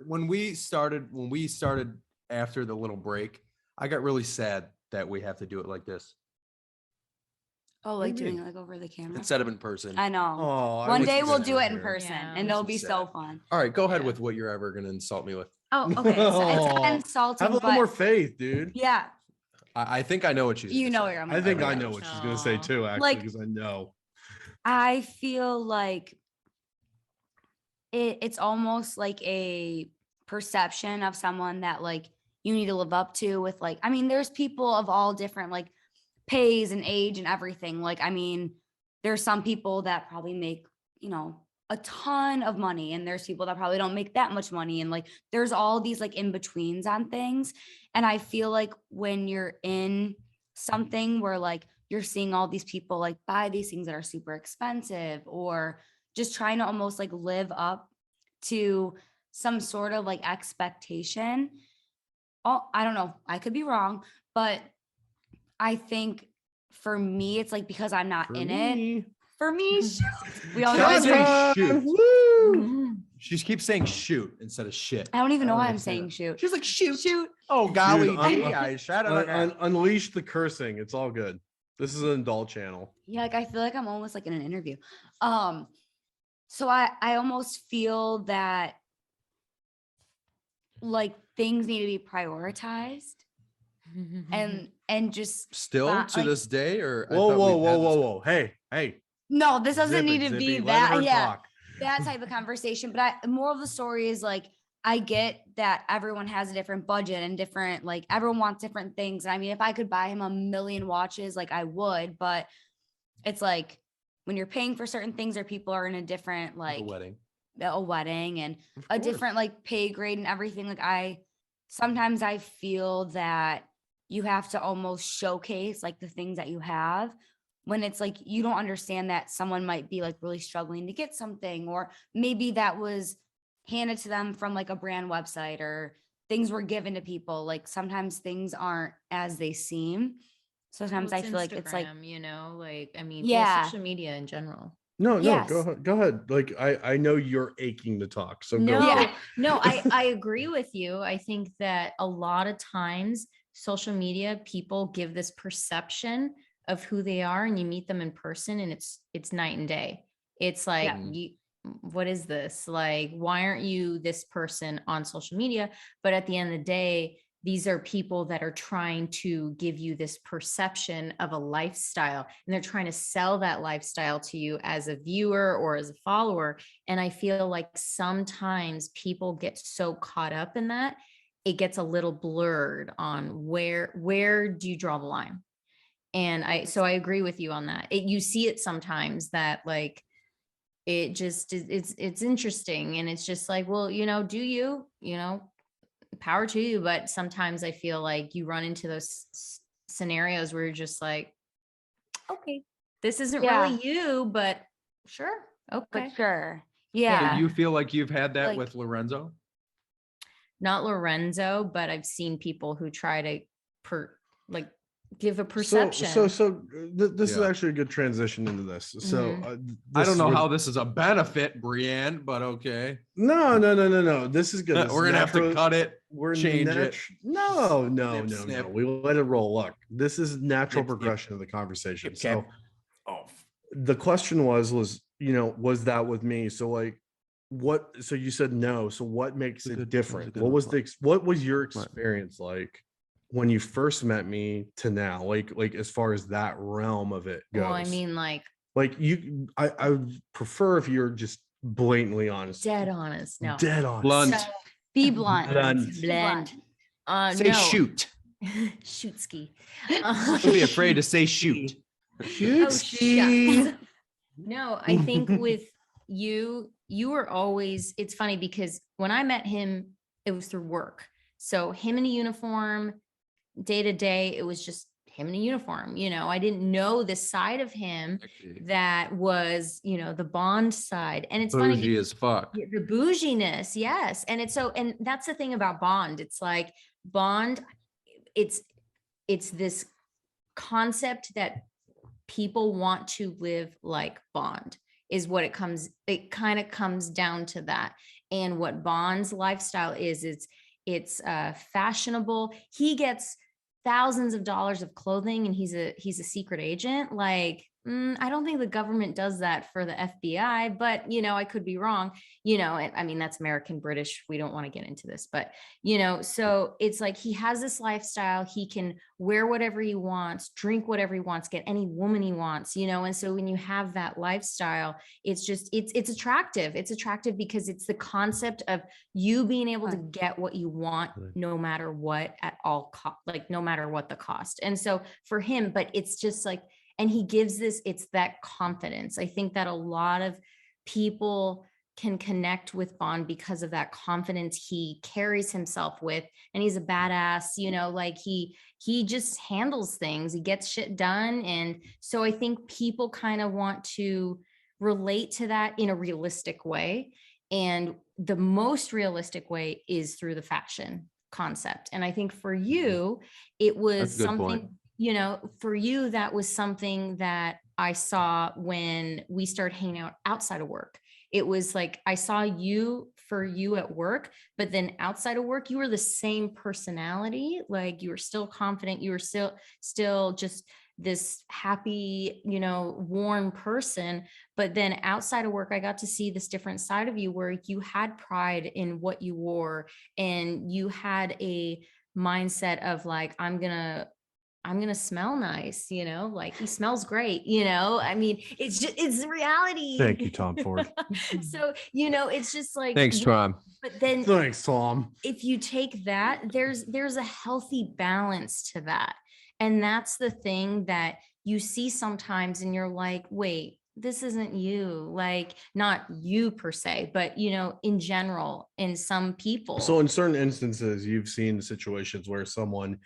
when we started after the little break, I got really sad that we have to do it like this Oh, What like do you doing mean? it like over the camera. instead of in person. I know. Oh, I One wish day you we'll guys do were it in here. person, Yeah. and This it'll is be sad. so fun. All right, go ahead Yeah. with what you're ever gonna insult me with. Oh, okay. So it's Aw. kind of insulting, Have a little but more faith, dude. yeah, I think I know what she's. you gonna know say. what I'm. I think gonna I say. know what she's gonna say Aw. too, actually, Like- because I know. I feel like it's almost like a perception of someone that like you need to live up to with like, I mean, there's people of all different like pays and age and everything. Like, I mean, there's some people that probably make, a ton of money, and there's people that probably don't make that much money. And like, there's all these like in betweens on things. And I feel like when you're in something where like you're seeing all these people like buy these things that are super expensive, or just trying to almost like live up to some sort of like expectation. Oh, I don't know. I could be wrong, but I think for me, it's like because I'm not in it. For me, shoot. We all Try got to a drink. say shoot. Mhm. She keeps saying shoot instead of shit. I don't even know I why don't I'm saying understand. shoot. She's like shoot. Shoot. Oh golly, Dude, gee, I shot it. Unleash the cursing. It's all good. This is an adult channel. Yeah, like I feel like I'm almost like in an interview. So I almost feel that like things need to be prioritized and just Still Fine, to like- this day, or I Whoa, thought whoa, we've had whoa, this- whoa, whoa. Hey. no, this doesn't Zip need it, to be Zippy. Let that. her Yeah. talk. That type of conversation. But more of the story is like, I get that everyone has a different budget and different, like everyone wants different things. I mean, if I could buy him a million watches, like I would, but it's like when you're paying for certain things or people are in a different, Like like a wedding. a wedding and Of a course. different like pay grade and everything. Like sometimes I feel that you have to almost showcase like the things that you have, when it's like you don't understand that someone might be like really struggling to get something, or maybe that was handed to them from like a brand website, or things were given to people. Like sometimes things aren't as they seem. Sometimes Well, I feel like it's like, Instagram, like I mean, Yeah. social media in general. No, Yes. go ahead. Like I know you're aching to talk, so go. No, for it. no, I agree with you. I think that a lot of times social media people give this perception of who they are, and you meet them in person and it's night and day. It's like Yeah. what is this? Like, why aren't you this person on social media? But at the end of the day, these are people that are trying to give you this perception of a lifestyle, and they're trying to sell that lifestyle to you as a viewer or as a follower. And I feel like sometimes people get so caught up in that, it gets a little blurred on where do you draw the line? And so I agree with you on that. You see it sometimes that like, it just it's interesting, and it's just like, well, do you power to you. But sometimes I feel like you run into those scenarios where you're just like, okay, this isn't really you, but sure. Okay. But sure. Do Yeah. you feel like you've had that Like- with Lorenzo? Not Lorenzo, but I've seen people who try to give a perception. This is Yeah. actually a good transition into this. So I this don't is know where- how this is a benefit, Brianne, but okay. No. This is good. This We're is gonna have to natural- cut it. We're change it. No. Snip. We let it roll. Look, this is natural Snip, snip. progression of the conversation. Snip, So Oh, the question was was that with me? So like, what? So you said no. So what makes That's a it good- different? that's a What good was reply. what was your Right. experience like when you first met me to now? Like as far as that realm of it goes. Well, I mean, like, like I would prefer if you're just blatantly honest. dead honest. No. Dead honest. Blunt. So- Be blunt. Blunt. Be blunt. Say no. shoot. Shoot ski. Don't be afraid to say shoot. Shoot. Oh, shucks. No, I think with you were always, it's funny because when I met him, it was through work. So him in a uniform, day to day, it was just him in a uniform. I didn't know the side of him that was, the Bond side. And it's funny Bougie because as fuck. the bouginess, yes. And and that's the thing about Bond. It's like Bond, it's this concept that people want to live like Bond is what it kind of comes down to that. And what Bond's lifestyle is, it's fashionable. He gets thousands of dollars of clothing, and he's a secret agent. Like, I don't think the government does that for the FBI, but I could be wrong. I mean, that's American British. We don't want to get into this, but so it's like he has this lifestyle. He can wear whatever he wants, drink whatever he wants, get any woman he wants, and so when you have that lifestyle, it's just it's attractive. It's attractive because it's the concept of you being able to get what you want no matter what, at all like no matter what the cost. And so for him, but it's just like, and he gives it's that confidence. I think that a lot of people can connect with Bond because of that confidence he carries himself with. And he's a badass, like he just handles things. He gets shit done. And so I think people kind of want to relate to that in a realistic way. And the most realistic way is through the fashion concept. And I think for you, it was That's a good point. something, for you, that was something that I saw when we started hanging out outside of work. It was like, I saw you at work, but then outside of work, you were the same personality. Like you were still confident. You were still just this happy, warm person. But then outside of work, I got to see this different side of you where you had pride in what you wore, and you had a mindset of like, I'm gonna smell nice, like he smells great, I mean, it's the reality. Thank you, Tom Ford. So, it's just like, Thanks, Tom. but then Thanks, Tom. if you take that, there's a healthy balance to that. And that's the thing that you see sometimes, and you're like, wait, this isn't you, like not you per se, but in general, in some people. So in certain instances, you've seen situations where someone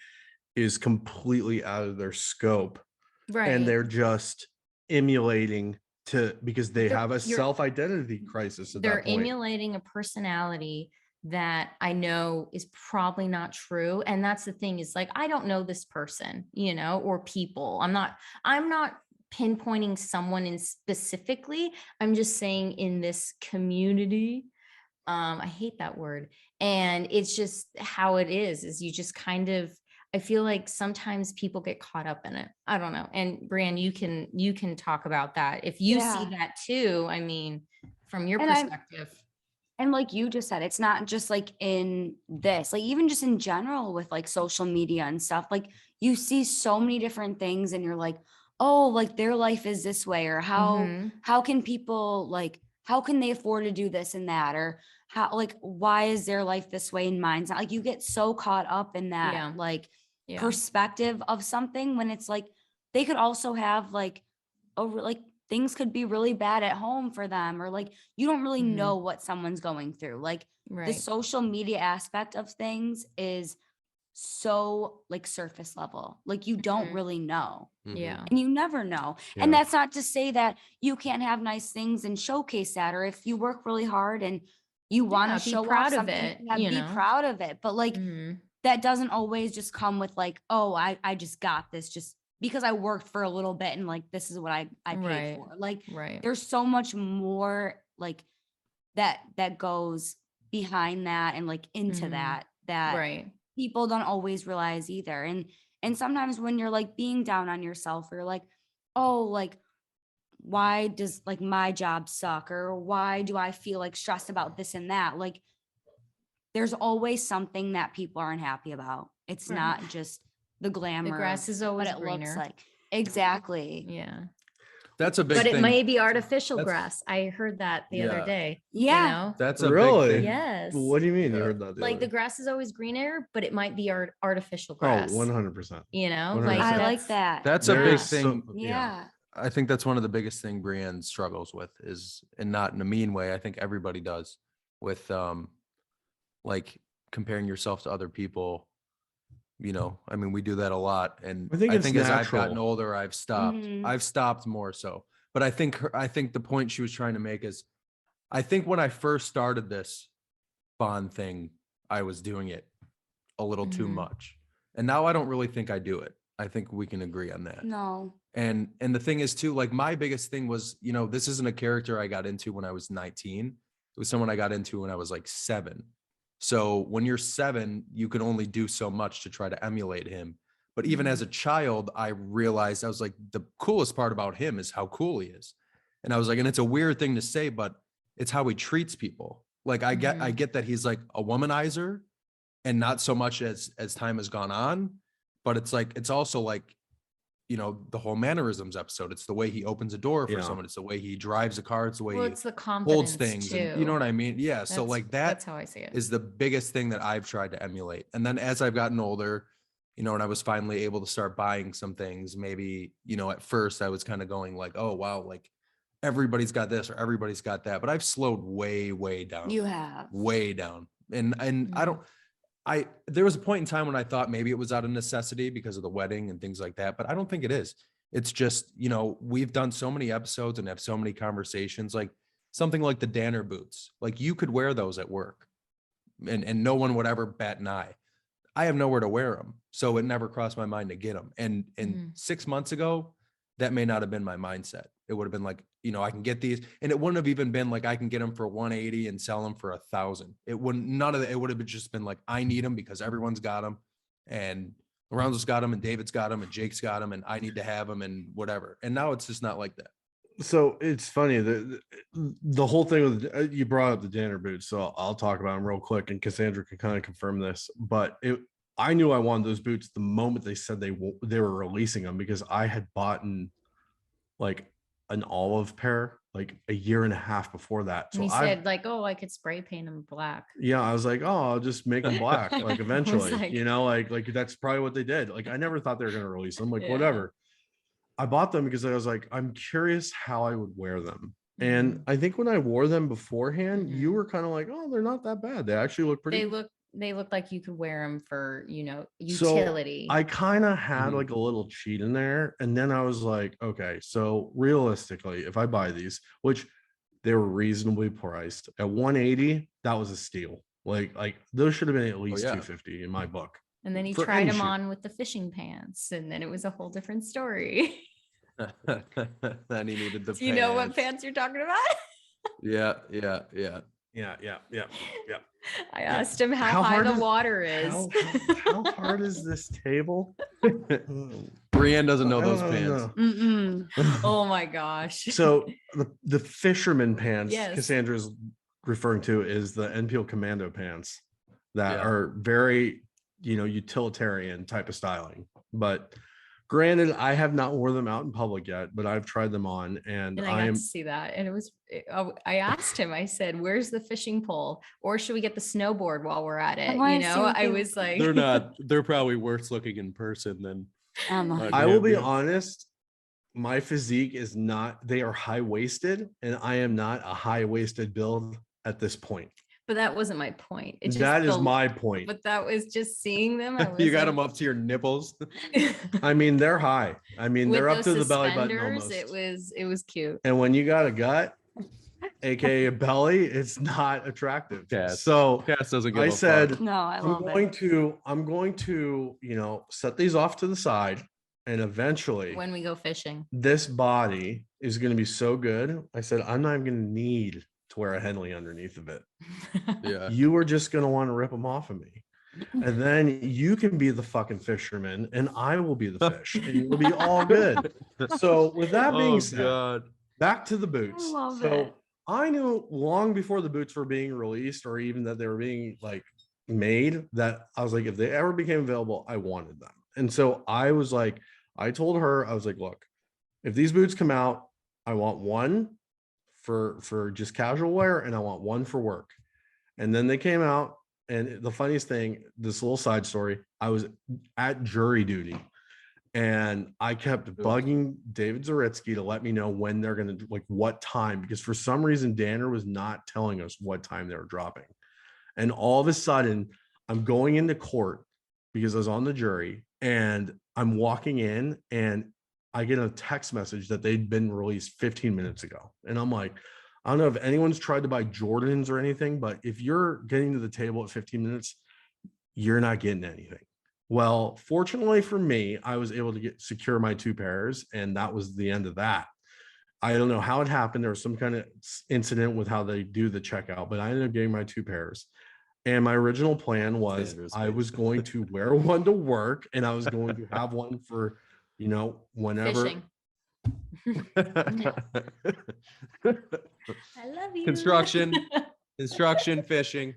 is completely out of their scope, right. and they're just emulating because they They're- have a you're- self-identity crisis at They're that point. emulating a personality that I know is probably not true. And that's the thing, is like, I don't know this person, or people. I'm not pinpointing someone in specifically. I'm just saying in this community, I hate that word. And it's just how it is you just kind of, I feel like sometimes people get caught up in it. I don't know. And Brianne, you can talk about that. If you see Yeah. that too, I mean, from your And perspective. And like you just said, it's not just like in this, like even just in general with like social media and stuff, like you see so many different things and you're like, oh, like their life is this way, or Mhm. how can people like, how can they afford to do this and that, or how, like, why is their life this way and mine's not? Like you get so caught up in that Yeah. like Yeah. perspective of something when it's like they could also have like like things could be really bad at home for them, or like you don't really Mhm. know what someone's going through. Like the Right. social media aspect of things is so like surface level. Like you don't Mhm. really know. Yeah. And you never know. And that's not to say that you can't have nice things and showcase that, or if you work really hard and you want Yeah, to be show off proud of something, it, yeah, you be know? proud of it. But like Mhm. that doesn't always just come with like, oh, I just got this just because I worked for a little bit and like this is what I paid Right. for. Like Right. there's so much more like that goes behind that and like into Mhm. that Right. people don't always realize either. And sometimes when you're like being down on yourself, or you're like, oh, like why does like my job suck, or why do I feel like stressed about this and that? Like there's always something that people aren't happy about. It's Right. not just the glamour. The grass of is what always it looks greener. like. Exactly. Yeah. That's a big But thing. it may be artificial That's- grass. I heard that the other Yeah. day. Yeah. You know? That's a Really? big thing. Yes. What do you mean? You Yeah. heard that? Like the grass is always greener, but it might be artificial Oh, grass. 100%. You know, 100%. like I like that. That's a There big is thing. Yeah. I think that's one of the biggest thing Brianne struggles with is, and not in a mean way, I think everybody does, with like comparing yourself to other people. You know, I mean, we do that a lot. And I think it's as I've gotten natural. older, I've stopped. Mhm. I've stopped more so. But I think the point she was trying to make is, I think when I first started this bond thing, I was doing it a little too Mhm. much. And now I don't really think I do it. I think we can agree on that. No. And the thing is too, like my biggest thing was, you know, this isn't a character I got into when I was 19. It was someone I got into when I was like 7. So when you're 7, you can only do so much to try to emulate him. But even as a child, I realized, I was like, the coolest part about him is how cool he is. And I was like, and it's a weird thing to say, but it's how he treats people. Like I get that he's like a womanizer, and not so much as time has gone on, but it's like, it's also like, you know, the whole mannerisms episode. It's the way he opens a door for Yeah. someone. It's the way he drives a car. It's the way Well, he it's the holds confidence things. too. And you know what I mean? Yeah. So like that's how I see it. is the biggest thing that I've tried to emulate. And then as I've gotten older, you know, and I was finally able to start buying some things, maybe, you know, at first I was kind of going like, oh, wow, like everybody's got this or everybody's got that. But I've slowed way, way down. You have. Way down. And I don't, there was a point in time when I thought maybe it was out of necessity because of the wedding and things like that, but I don't think it is. It's just, you know, we've done so many episodes and have so many conversations, like something like the Danner boots, like you could wear those at work and no one would ever bat an eye. I have nowhere to wear them. So it never crossed my mind to get them. And 6 months ago, that may not have been my mindset. It would have been like, you know, I can get these, and it wouldn't have even been like I can get them for 180 and sell them for 1,000. It wouldn't, none of that. It would have just been like, I need them because everyone's got them, and Lorenzo's got them, and David's got them, and Jake's got them, and I need to have them, and whatever. And now it's just not like that. So it's funny the whole thing with you brought up the Danner boots, so I'll talk about them real quick, and Cassandra can kind of confirm this. But I knew I wanted those boots the moment they said they were releasing them, because I had bought like an olive pair like a year and a half before that. So he I said like, oh, I could spray paint them black. Yeah, I was like, oh, I'll just make them black, like eventually, like- you know, like that's probably what they did. Like I never thought they were gonna release them, like Yeah. whatever. I bought them because I was like, I'm curious how I would wear them. And I think when I wore them beforehand, you were kind of like, oh, they're not that bad. They actually look pretty. They look like you could wear them for, you know, So utility. I kind of had like a little cheat in there. And then I was like, okay, so realistically, if I buy these, which they were reasonably priced at 180, that was a steal. Like those should have been at least 250 in my book. And then he for tried any them shoe. on with the fishing pants, and then it was a whole different story. Then he needed the Do you know what pants. pants you're talking about? Yeah. Yeah. I asked him how high the water is. How hard is this table? Brianne doesn't know those I don't pants. know. Oh my gosh. So the fisherman pants Yes. Cassandra is referring to is the NPL commando pants that Yeah. are very, utilitarian type of styling. But granted, I have not worn them out in public yet, but I've tried them on, and And I got to see that. And I asked him, I said, where's the fishing pole? Or should we get the snowboard while we're at it? wanna see what I they was like, They're probably worse looking in person than I will be honest. My physique is not, they are high-waisted, and I am not a high-waisted build at this point. but that wasn't my point. It's just That is the- my point. But that was just seeing them. I was you got like- them up to your nipples. I mean, they're high. I mean, With they're up those to the belly button suspenders, almost. it was cute. And when you got a gut, aka a belly, it's not attractive. Cass. So Cass doesn't give I a said, fuck. No, I I'm love going it. to, set these off to the side, and eventually When we go fishing. this body is going to be so good. I said, I'm not even going to need to wear a Henley underneath of it. Yeah. You are just going to want to rip them off of me. And then you can be the fucking fisherman, and I will be the fish, and it'll be all good. So with that being Oh, said, God. back to the boots. love So it. I knew long before the boots were being released, or even that they were being made, that I was like, if they ever became available, I wanted them. And so I was like, I told her, I was like, look, if these boots come out, I want one for just casual wear, and I want one for work. And then they came out, and the funniest thing, this little side story, I was at jury duty, and I kept bugging David Zaritsky to let me know when they're going to, what time, because for some reason Danner was not telling us what time they were dropping. And all of a sudden I'm going into court because I was on the jury, and I'm walking in, and I get a text message that they'd been released 15 minutes ago. And I'm like, I don't know if anyone's tried to buy Jordans or anything, but if you're getting to the table at 15 minutes, you're not getting anything. Well, fortunately for me, I was able to secure my 2 pairs, and that was the end of that. I don't know how it happened. There was some kind of incident with how they do the checkout, but I ended up getting my 2 pairs. And my original plan was I was going to wear one to work, and I was going to have one for, whenever. Fishing. I love you. Construction, fishing,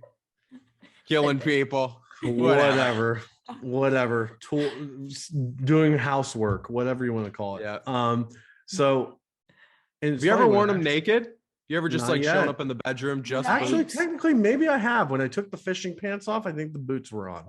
killing people. whatever tool, doing housework, whatever you want to call it. Yeah. So, and Have you ever worn them naked? You ever just Not shown yet. up in the bedroom just Actually, boots? technically, maybe I have. When I took the fishing pants off, I think the boots were on.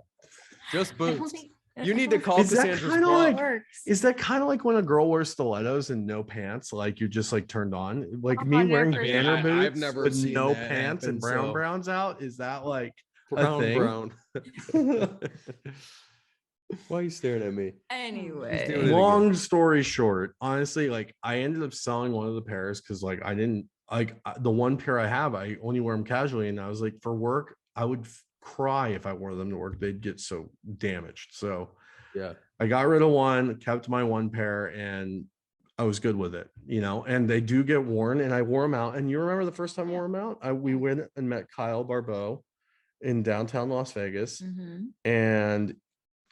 Just I don't boots. think- You need to call Is that Cassandra's kinda blog. like- Is that kind of like when a girl wears stilettos and no pants, like you're just turned on? Like me 100%. wearing I mean, Banner I've boots never with seen no that pants and happen, so- browns out. Is that like brown? thing? Why are you staring at me? doing Anyway. it. Long story short, honestly, I ended up selling one of the pairs because I didn't the one pair I have, I only wear them casually, and I was like, for work, I would cry if I wore them to work. They'd get so damaged. So Yeah. I got rid of one, kept my one pair, and I was good with it, and they do get worn, and I wore them out. And you remember the first time I wore them out? We went and met Kyle Barbeau in downtown Las Vegas. Mhm. And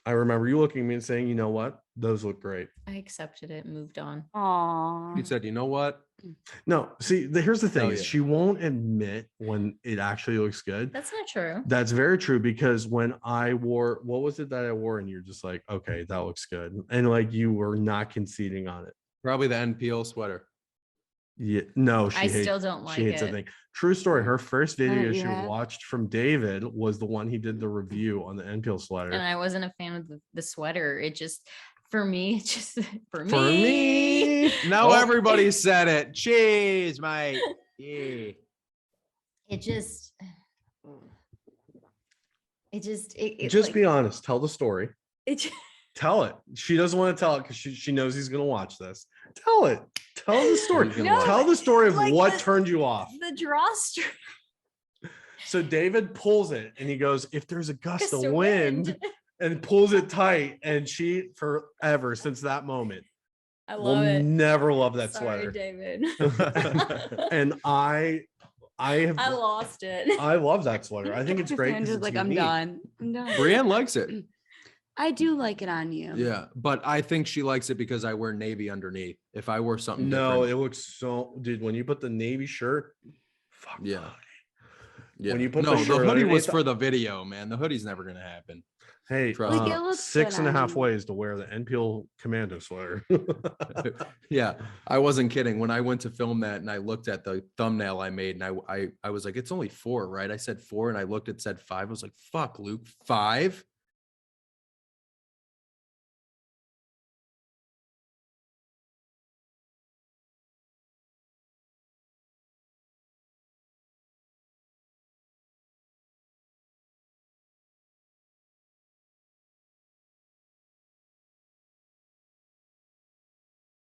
I remember you looking at me and saying, you know what? Those look great. I accepted it and moved on. Aw. You said, you know what? No, see, here's the thing Oh, is yeah. she won't admit when it actually looks good. That's not true. That's very true, because when I wore, what was it that I wore? And you're just like, okay, that looks good. And you were not conceding on it. Probably the NPL sweater. Yeah, no, I still don't like she hates that it. thing. True story. Her first video she yeah. watched from David was the one he did the review on the NPL sweater. And I wasn't a fan of the sweater. It just, for me, for For me, Now Oh. everybody said it. Cheese, mate. Yeah. it just, just be honest. Tell the story. it, Tell it. She doesn't want to tell it because she knows he's going to watch this. Tell it. Tell the story. He's gonna watch Tell the story of like what the- turned you off. the drawstring. So David pulls it and he goes, if there's a gust of Gust of wind, wind. and pulls it tight. And she, forever since that moment, I will love it. never love that Sorry, sweater. David. And I have I lost it. I love that sweater. I think it's great. 'Cause Cassandra's it's like, I'm unique. done. I'm done. Brianne likes it. I do like it on you. Yeah, but I think she likes it because I wear navy underneath. If I wore something No, different, it looks so, dude. When you put the navy shirt, fuck Yeah. the hoodie. yeah. when you put no, the the shirt hoodie was underneath- for the video, man. The hoodie's never gonna happen. Hey, Trust Like, it looks six good and a on half you. ways to wear the NPL commando sweater. Yeah, I wasn't kidding. When I went to film that and I looked at the thumbnail I made and I was like, it's only 4, right? I said 4 and I looked, it said 5. I was like, fuck, Luke, 5?